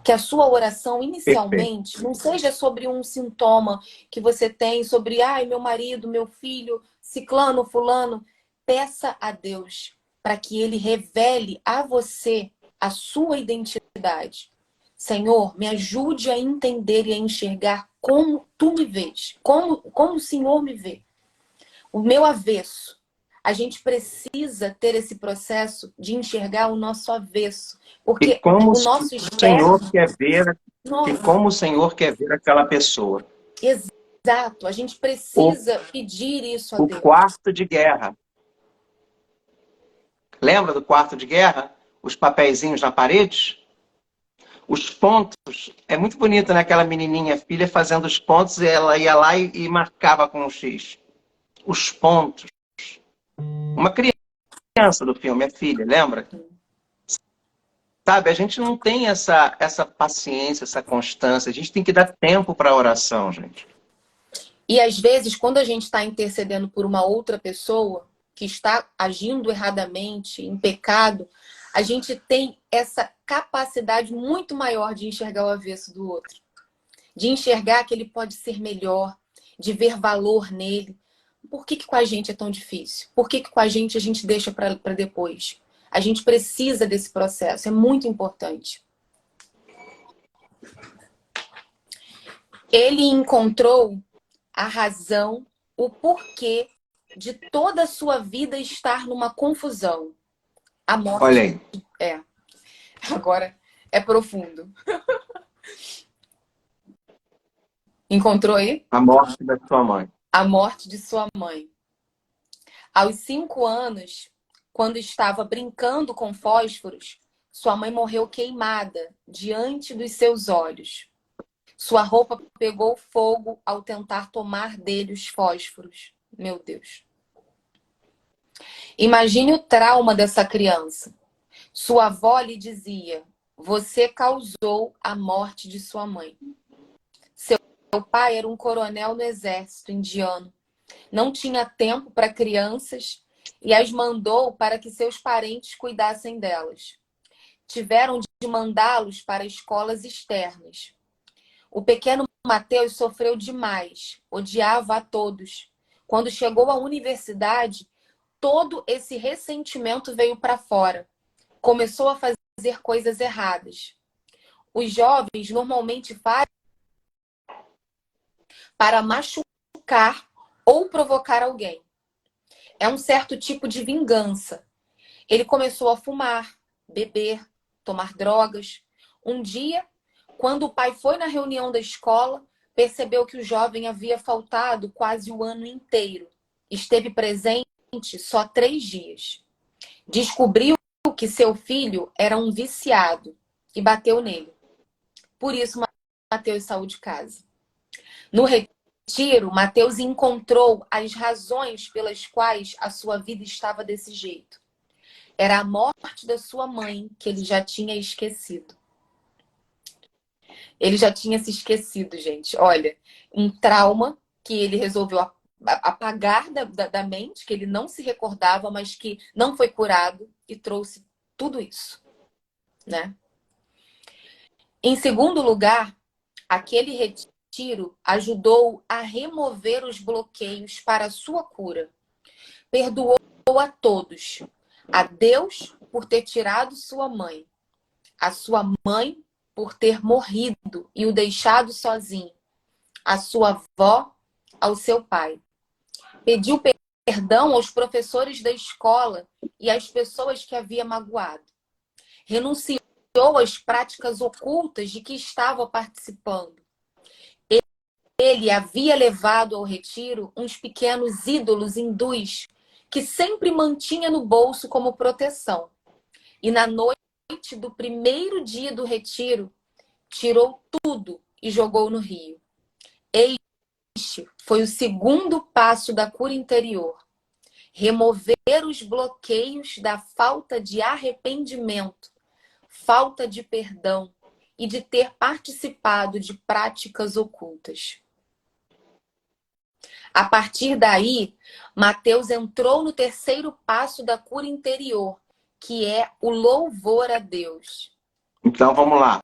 Que a sua oração, inicialmente, não seja sobre um sintoma que você tem, sobre, ai, meu marido, meu filho, ciclano, fulano. Peça a Deus para que Ele revele a você a sua identidade. Senhor, me ajude a entender e a enxergar como Tu me vês, como o Senhor me vê. O meu avesso. A gente precisa ter esse processo de enxergar o nosso avesso. Porque como o nosso externo... Senhor quer ver, nossa. E como o Senhor quer ver aquela pessoa. Exato. A gente precisa pedir isso a Deus. O quarto de guerra. Lembra do quarto de guerra? Os papeizinhos na parede? Os pontos. É muito bonito, né? Aquela menininha, filha, fazendo os pontos, e ela ia lá e marcava com um X. Os pontos. Uma criança do filme, é filha, lembra? Sabe, a gente não tem essa paciência, essa constância. A gente tem que dar tempo para a oração, gente. E às vezes, quando a gente está intercedendo por uma outra pessoa que está agindo erradamente, em pecado, a gente tem essa capacidade muito maior de enxergar o avesso do outro. De enxergar que ele pode ser melhor, de ver valor nele. Por que com a gente é tão difícil? Por que com a gente deixa para depois? A gente precisa desse processo, é muito importante. Ele encontrou a razão, o porquê de toda a sua vida estar numa confusão. A morte. Olha aí. Agora é profundo. Encontrou aí? A morte da sua mãe. A morte de sua mãe. Aos 5 anos, quando estava brincando com fósforos, sua mãe morreu queimada diante dos seus olhos. Sua roupa pegou fogo ao tentar tomar dele os fósforos. Meu Deus. Imagine o trauma dessa criança. Sua avó lhe dizia: você causou a morte de sua mãe. Seu pai era um coronel no exército indiano. Não tinha tempo para crianças e as mandou para que seus parentes cuidassem delas. Tiveram de mandá-los para escolas externas. O pequeno Mateus sofreu demais, odiava a todos. Quando chegou à universidade, todo esse ressentimento veio para fora. Começou a fazer coisas erradas. Os jovens normalmente fazem para machucar ou provocar alguém. É um certo tipo de vingança. Ele começou a fumar, beber, tomar drogas. Um dia, quando o pai foi na reunião da escola, percebeu que o jovem havia faltado quase o ano inteiro. Esteve presente só 3 dias. Descobriu que seu filho era um viciado e bateu nele. Por isso, Mateus saiu de casa. No retiro, Mateus encontrou as razões pelas quais a sua vida estava desse jeito. Era a morte da sua mãe que ele já tinha esquecido. Ele já tinha se esquecido, gente. Olha, um trauma que ele resolveu apagar da mente, que ele não se recordava, mas que não foi curado e trouxe tudo isso, né? Em segundo lugar, aquele retiro ajudou a remover os bloqueios para a sua cura. Perdoou a todos. A Deus por ter tirado sua mãe. A sua mãe por ter morrido e o deixado sozinho. A sua avó ao seu pai. Pediu perdão aos professores da escola e às pessoas que havia magoado. Renunciou às práticas ocultas de que estava participando. Ele havia levado ao retiro uns pequenos ídolos hindus que sempre mantinha no bolso como proteção. E na noite do primeiro dia do retiro, tirou tudo e jogou no rio. Este foi o segundo passo da cura interior. Remover os bloqueios da falta de arrependimento, falta de perdão e de ter participado de práticas ocultas. A partir daí, Mateus entrou no terceiro passo da cura interior, que é o louvor a Deus. Então, vamos lá.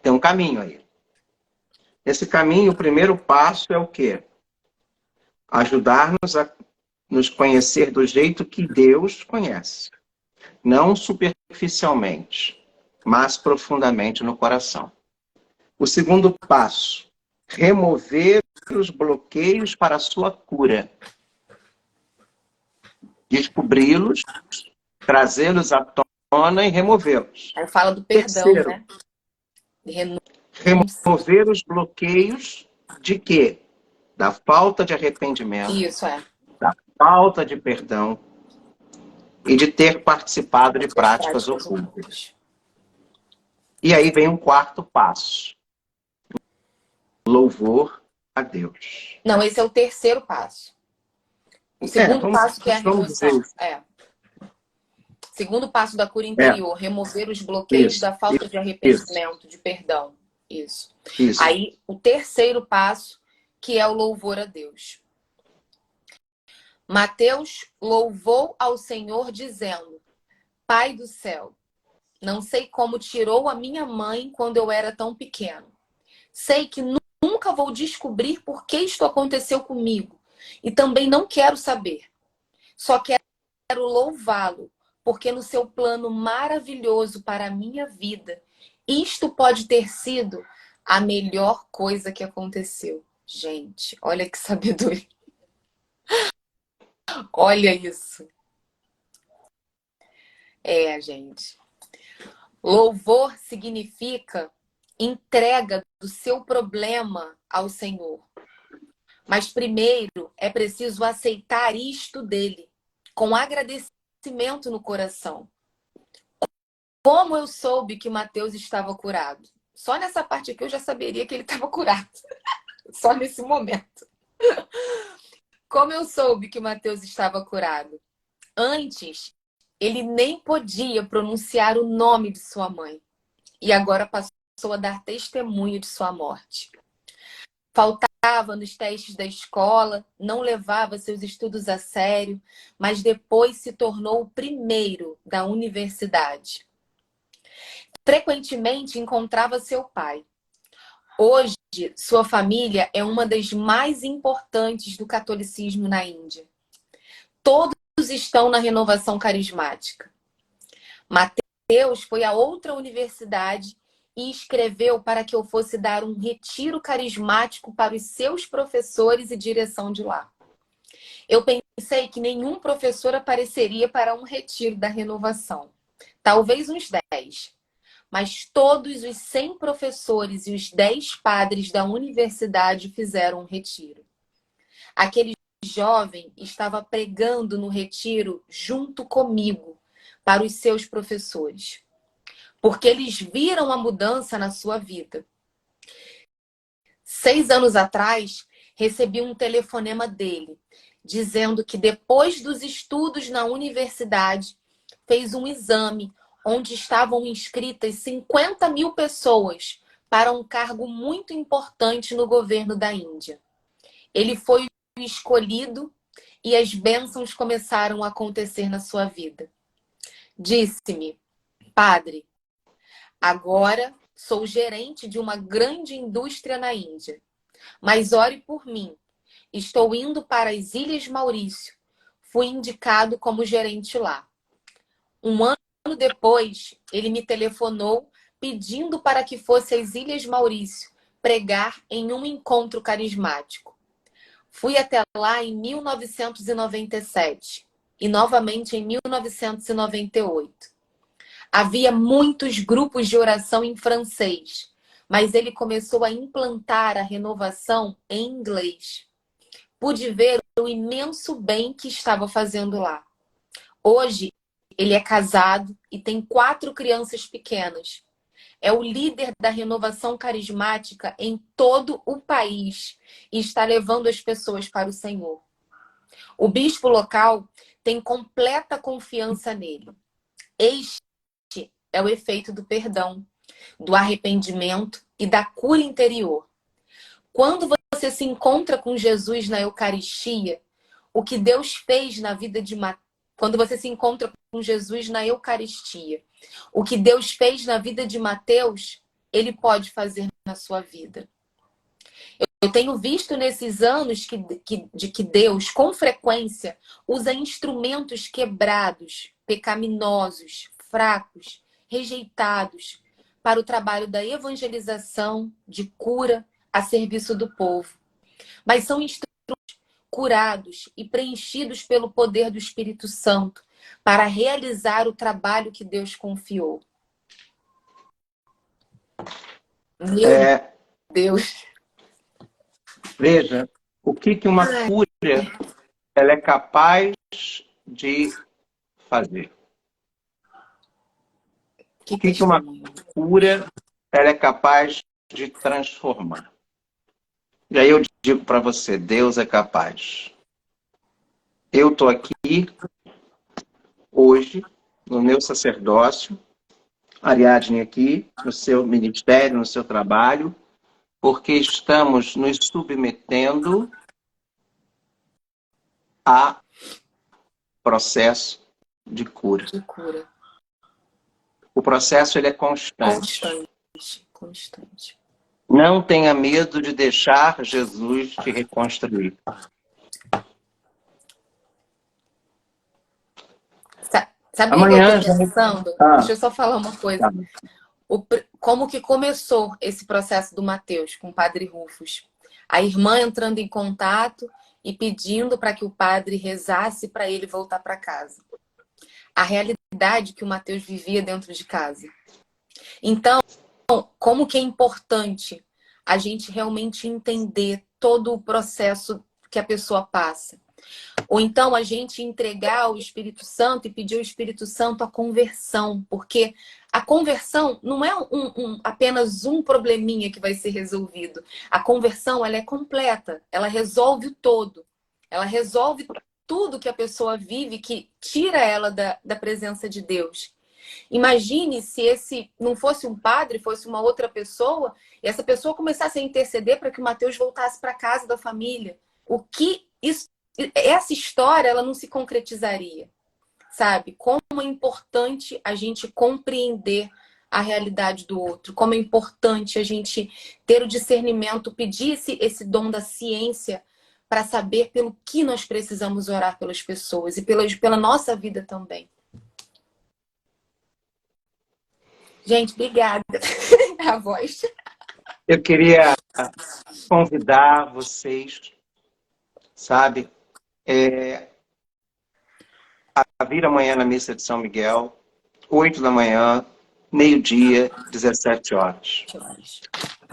Tem um caminho aí. Esse caminho, o primeiro passo é o quê? Ajudar-nos a nos conhecer do jeito que Deus conhece. Não superficialmente, mas profundamente no coração. O segundo passo, remover os bloqueios para a sua cura. Descobri-los, trazê-los à tona e removê-los. Aí fala do perdão, Terceiro, né? remover os bloqueios de quê? Da falta de arrependimento, Isso, é. da falta de perdão e de ter participado de práticas ocultas. E aí vem um quarto passo. Louvor a Deus. Não, esse é o terceiro passo. O segundo passo que é a remoção. Segundo passo da cura interior, remover os bloqueios da falta de arrependimento, de perdão. Isso. Aí, o terceiro passo, que é o louvor a Deus. Mateus louvou ao Senhor dizendo: Pai do céu, não sei como tirou a minha mãe quando eu era tão pequeno. Sei que nunca vou descobrir por que isto aconteceu comigo. E também não quero saber. Só quero louvá-lo, porque no seu plano maravilhoso para a minha vida, isto pode ter sido a melhor coisa que aconteceu. Gente, olha que sabedoria. Olha isso. É, gente. Louvor significa entrega do seu problema ao Senhor. Mas primeiro é preciso aceitar isto dele, com agradecimento no coração. Como eu soube que Mateus estava curado? Só nessa parte aqui eu já saberia que ele estava curado. Só nesse momento. Como eu soube que Mateus estava curado? Antes, ele nem podia pronunciar o nome de sua mãe. E agora passou a dar testemunho de sua morte. Faltava nos testes da escola, não levava seus estudos a sério, mas depois se tornou o primeiro da universidade. Frequentemente encontrava seu pai. Hoje, sua família é uma das mais importantes do catolicismo na Índia. Todos estão na renovação carismática. Mateus foi a outra universidade e escreveu para que eu fosse dar um retiro carismático para os seus professores e direção de lá. Eu pensei que nenhum professor apareceria para um retiro da renovação. Talvez uns 10. Mas todos os 100 professores e os 10 padres da universidade fizeram um retiro. Aquele jovem estava pregando no retiro junto comigo para os seus professores, porque eles viram a mudança na sua vida. 6 anos atrás, recebi um telefonema dele, dizendo que depois dos estudos na universidade, fez um exame onde estavam inscritas 50 mil pessoas para um cargo muito importante no governo da Índia. Ele foi o escolhido e as bênçãos começaram a acontecer na sua vida. Disse-me: padre, agora sou gerente de uma grande indústria na Índia, mas ore por mim. Estou indo para as Ilhas Maurício. Fui indicado como gerente lá. Um ano depois, ele me telefonou pedindo para que fosse às Ilhas Maurício pregar em um encontro carismático. Fui até lá em 1997 e novamente em 1998. Havia muitos grupos de oração em francês, mas ele começou a implantar a renovação em inglês. Pude ver o imenso bem que estava fazendo lá. Hoje, ele é casado e tem 4 crianças pequenas. É o líder da renovação carismática em todo o país e está levando as pessoas para o Senhor. O bispo local tem completa confiança nele. Este é o efeito do perdão, do arrependimento e da cura interior. Quando você se encontra com Jesus na Eucaristia, o que Deus fez na vida de Mateus, quando você se encontra com Jesus na Eucaristia, o que Deus fez na vida de Mateus, ele pode fazer na sua vida. Eu tenho visto nesses anos que Deus, com frequência, usa instrumentos quebrados, pecaminosos, fracos, rejeitados, para o trabalho da evangelização, de cura, a serviço do povo. Mas são instrumentos curados e preenchidos pelo poder do Espírito Santo para realizar o trabalho que Deus confiou. Meu Deus! Veja, o que uma cura ela é capaz de fazer. O que uma cura ela é capaz de transformar. E aí eu digo para você, Deus é capaz. Eu estou aqui hoje, no meu sacerdócio, Ariadne aqui, no seu ministério, no seu trabalho, porque estamos nos submetendo a processo de cura. O processo ele é constante. Constante. Não tenha medo de deixar Jesus te reconstruir. Sabe o que eu estou pensando? Deixa eu só falar uma coisa. Como que começou esse processo do Mateus com o padre Rufus? A irmã entrando em contato e pedindo para que o padre rezasse para ele voltar para casa. A realidade que o Mateus vivia dentro de casa. Então, como que é importante a gente realmente entender todo o processo que a pessoa passa. Ou então a gente entregar ao Espírito Santo e pedir ao Espírito Santo a conversão, porque a conversão não é apenas um probleminha que vai ser resolvido. A conversão, ela é completa, ela resolve o todo. Ela resolve tudo que a pessoa vive, que tira ela da presença de Deus. Imagine se esse não fosse um padre, fosse uma outra pessoa, e essa pessoa começasse a interceder para que o Mateus voltasse para a casa da família. O que isso, essa história, ela não se concretizaria, sabe? Como é importante a gente compreender a realidade do outro, como é importante a gente ter o discernimento, pedir esse dom da ciência para saber pelo que nós precisamos orar pelas pessoas e pela nossa vida também. Gente, obrigada. A voz. Eu queria convidar vocês, sabe, a vir amanhã na missa de São Miguel, 8 da manhã, meio-dia, 17 horas.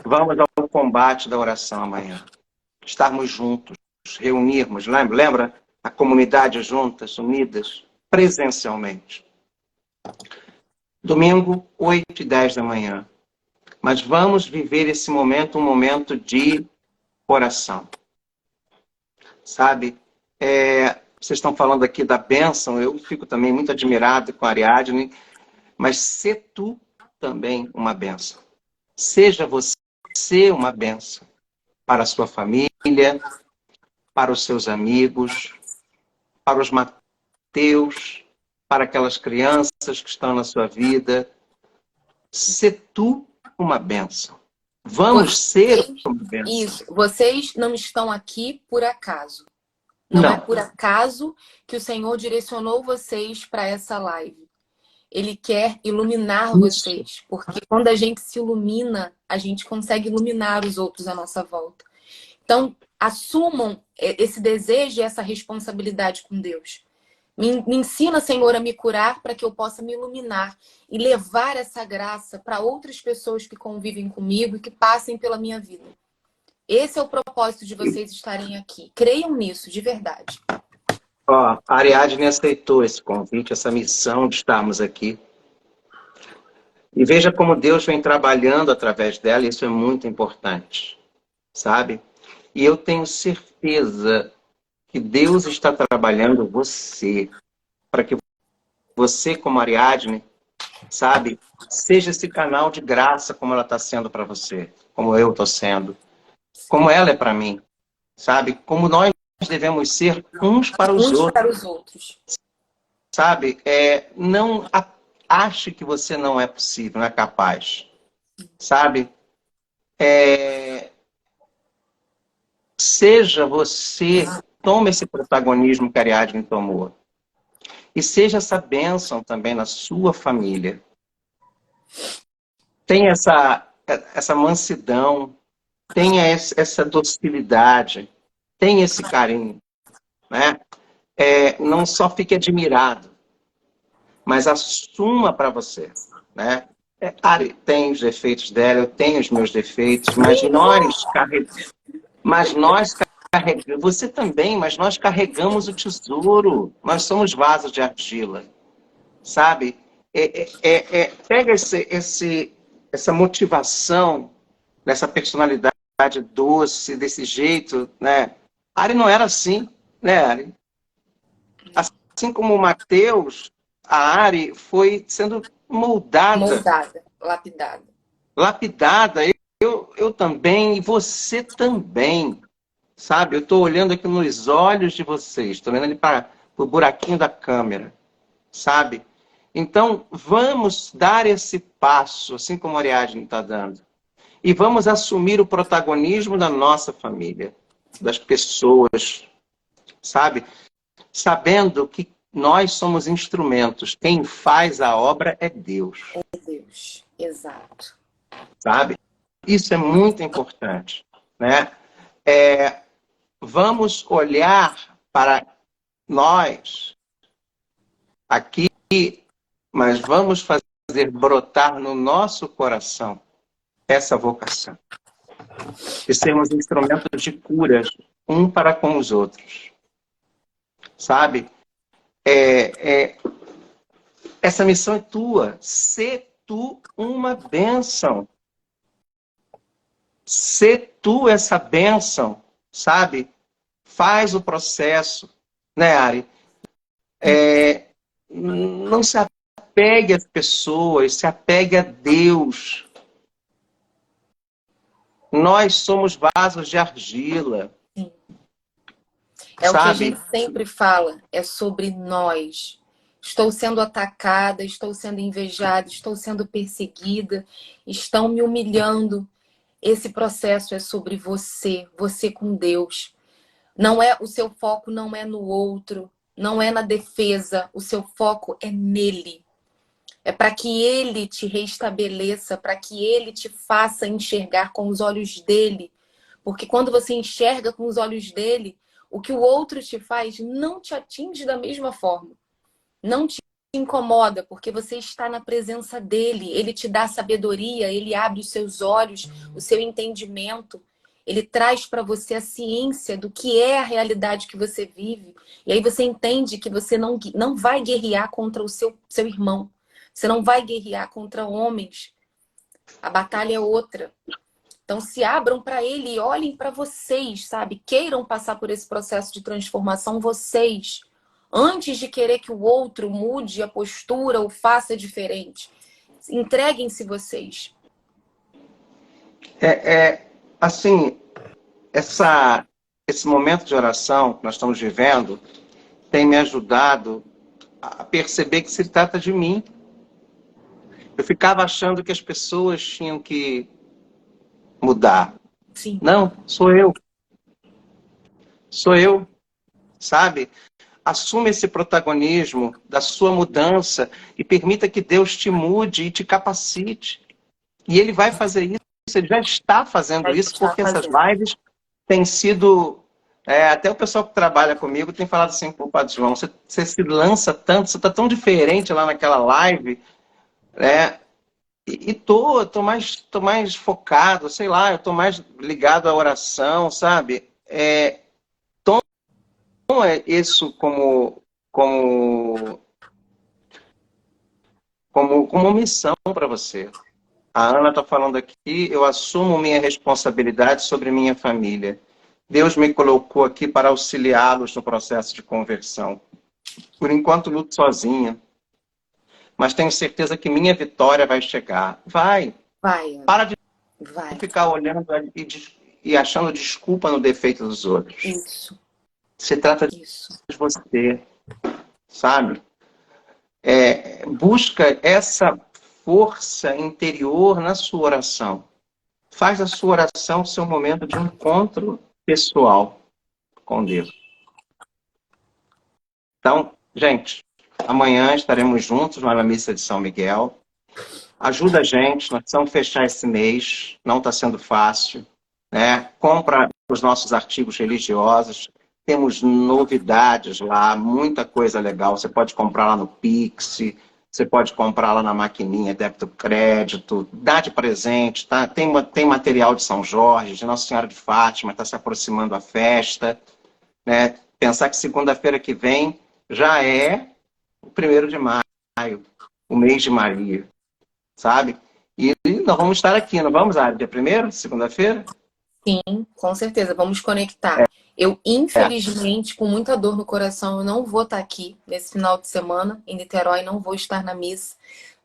Vamos ao combate da oração amanhã. Estarmos juntos, reunirmos, lembra? A comunidade juntas, unidas, presencialmente. Domingo, 8 e 10 da manhã. Mas vamos viver esse momento, um momento de oração. Sabe? Vocês estão falando aqui da bênção, eu fico também muito admirado com a Ariadne, mas ser tu também uma bênção. Seja você uma bênção para a sua família, para os seus amigos, para os Mateus, para aquelas crianças que estão na sua vida. Ser tu uma bênção. Vamos ser uma bênção. Isso. Vocês não estão aqui por acaso. Não é por acaso que o Senhor direcionou vocês para essa live. Ele quer iluminar vocês. Porque quando a gente se ilumina, a gente consegue iluminar os outros à nossa volta. Então, assumam esse desejo e essa responsabilidade com Deus. Me ensina, Senhor, a me curar para que eu possa me iluminar e levar essa graça para outras pessoas que convivem comigo e que passem pela minha vida. Esse é o propósito de vocês estarem aqui. Creiam nisso, de verdade. A Ariadne aceitou esse convite, essa missão de estarmos aqui. E veja como Deus vem trabalhando através dela, isso é muito importante, sabe? E eu tenho certeza que Deus está trabalhando você, para que você, como Ariadne, sabe, seja esse canal de graça como ela está sendo para você, como eu estou sendo, como ela é para mim, sabe? Como nós devemos ser uns para os outros. Sabe? Não ache que você não é possível, não é capaz. Sabe? Seja você, tome esse protagonismo que a Ariadne tomou. E seja essa bênção também na sua família. Tenha essa mansidão, tenha essa docilidade, tenha esse carinho. Né? Não só fique admirado, mas assuma para você. Né? Ari tem os defeitos dela, eu tenho os meus defeitos, mas nós carregamos, você também, mas nós carregamos o tesouro. Nós somos vasos de argila, sabe? Pega essa motivação, dessa personalidade doce, desse jeito, né? Ari não era assim, né, Ari? Assim como o Mateus, a Ari foi sendo moldada, lapidada. Eu também, e você também, sabe? Eu estou olhando aqui nos olhos de vocês, estou olhando ali para o buraquinho da câmera, sabe? Então, vamos dar esse passo, assim como a Ariadne está dando. E vamos assumir o protagonismo da nossa família, das pessoas, sabe? Sabendo que nós somos instrumentos. Quem faz a obra é Deus. É Deus, exato. Sabe? Isso é muito importante, né? Vamos olhar para nós aqui, mas vamos fazer fazer brotar no nosso coração essa vocação. E sermos instrumentos de cura, um para com os outros. Sabe? Essa missão é tua. Sê tu uma bênção. Sê tu essa bênção, sabe? Faz o processo, né, Ari? Não se apegue às pessoas, se apegue a Deus. Nós somos vasos de argila. É sabe? o que a gente sempre fala, é sobre nós. Estou sendo atacada, estou sendo invejada, estou sendo perseguida, estão me humilhando. Esse processo é sobre você, você com Deus. Não é, o seu foco não é no outro, não é na defesa, o seu foco é nele. É para que ele te restabeleça, para que ele te faça enxergar com os olhos dele. Porque quando você enxerga com os olhos dele, o que o outro te faz não te atinge da mesma forma. Não te incomoda, porque você está na presença dele. Ele te dá sabedoria, ele abre os seus olhos, o seu entendimento. Ele traz para você a ciência do que é a realidade que você vive. E aí você entende que você não vai guerrear contra o seu irmão. Você não vai guerrear contra homens. A batalha é outra. Então se abram para ele e olhem para vocês, sabe? Queiram passar por esse processo de transformação vocês. Antes de querer que o outro mude a postura ou faça diferente. Entreguem-se vocês. Assim, esse momento de oração que nós estamos vivendo tem me ajudado a perceber que se trata de mim. Eu ficava achando que as pessoas tinham que mudar. Sim. Não, sou eu. Sou eu, sabe? Assuma esse protagonismo da sua mudança e permita que Deus te mude e te capacite. E Ele vai fazer isso. Ele já está fazendo isso, porque essas lives têm sido... até o pessoal que trabalha comigo tem falado assim, pô, Padre João, você se lança tanto, você está tão diferente lá naquela live, né? E tô mais focado, sei lá, eu tô mais ligado à oração, sabe? Toma isso como missão para você. A Ana está falando aqui, eu assumo minha responsabilidade sobre minha família. Deus me colocou aqui para auxiliá-los no processo de conversão. Por enquanto, luto sozinha. Mas tenho certeza que minha vitória vai chegar. Vai. Para de ficar olhando e achando desculpa no defeito dos outros. Isso. Se trata de você, sabe? Busca essa força interior na sua oração. Faz da sua oração seu momento de encontro pessoal com Deus. Então, gente, amanhã estaremos juntos lá na Missa de São Miguel. Ajuda a gente, nós precisamos fechar esse mês, não está sendo fácil, né? Compra os nossos artigos religiosos, temos novidades lá, muita coisa legal. Você pode comprar lá no Pix, você pode comprar lá na maquininha, débito crédito, dá de presente, tá? Tem material de São Jorge, de Nossa Senhora de Fátima, está se aproximando a festa, né? Pensar que segunda-feira que vem já é o 1º de maio, o mês de Maria, sabe? E nós vamos estar aqui, não vamos, Ari? Dia 1º, segunda-feira? Sim, com certeza, vamos conectar. Eu, infelizmente, com muita dor no coração, eu não vou estar aqui nesse final de semana, em Niterói, não vou estar na missa.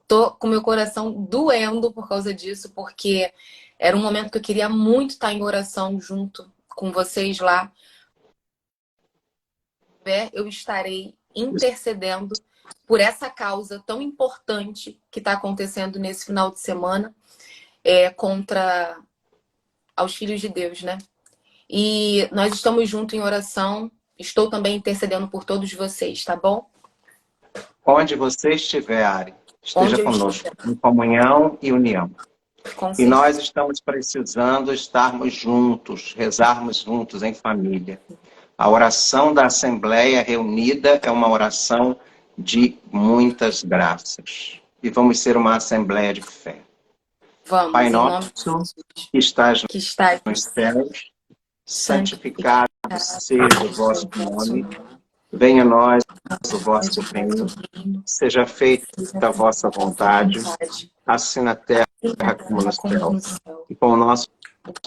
Tô com meu coração doendo por causa disso, porque era um momento que eu queria muito estar em oração junto com vocês lá. Eu estarei intercedendo por essa causa tão importante que está acontecendo nesse final de semana contra aos filhos de Deus, né? E nós estamos juntos em oração. Estou também intercedendo por todos vocês, tá bom? Onde você estiver, Ari, esteja conosco, em comunhão e união. E nós estamos precisando estarmos juntos, rezarmos juntos em família. A oração da Assembleia reunida é uma oração de muitas graças. e vamos ser uma assembleia de fé. Vamos, Pai em nome nosso, de Jesus, que estás que está nos céus, santificado santificado seja o vosso nome, venha a nós o vosso reino, seja feita a vossa vontade, assim na terra como no céu. E com o nosso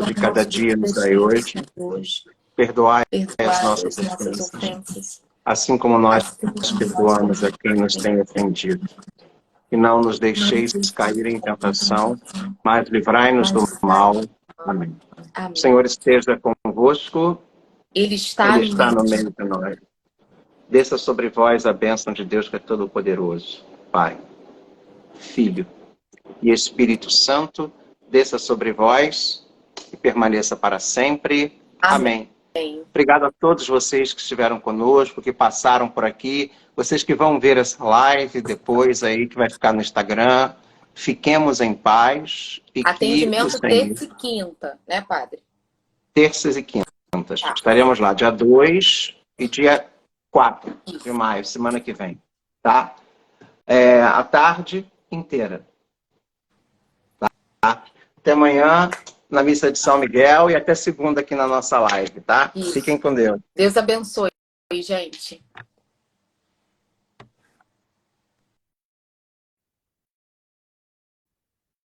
de cada dia nos dai hoje, perdoai as nossas ofensas, assim como nós perdoamos a quem nos tem ofendido. E não nos deixeis cair em tentação, mas livrai-nos do mal. Amém. O Amém. Senhor esteja convosco, Ele está Ele está no no meio de nós. Desça sobre vós a bênção de Deus que é todo-poderoso, Pai, Filho e Espírito Santo, desça sobre vós e permaneça para sempre. Amém. Obrigado a todos vocês que estiveram conosco, que passaram por aqui, vocês que vão ver essa live depois aí, que vai ficar no Instagram. Fiquemos em paz. E atendimento que terça e quinta, né, padre? Terças e quintas. Estaremos lá dia 2 e dia 4 de maio, semana que vem. Tá? A tarde inteira. Tá? Até amanhã na missa de São Miguel e até segunda aqui na nossa live, tá? Isso. Fiquem com Deus. Deus abençoe, gente.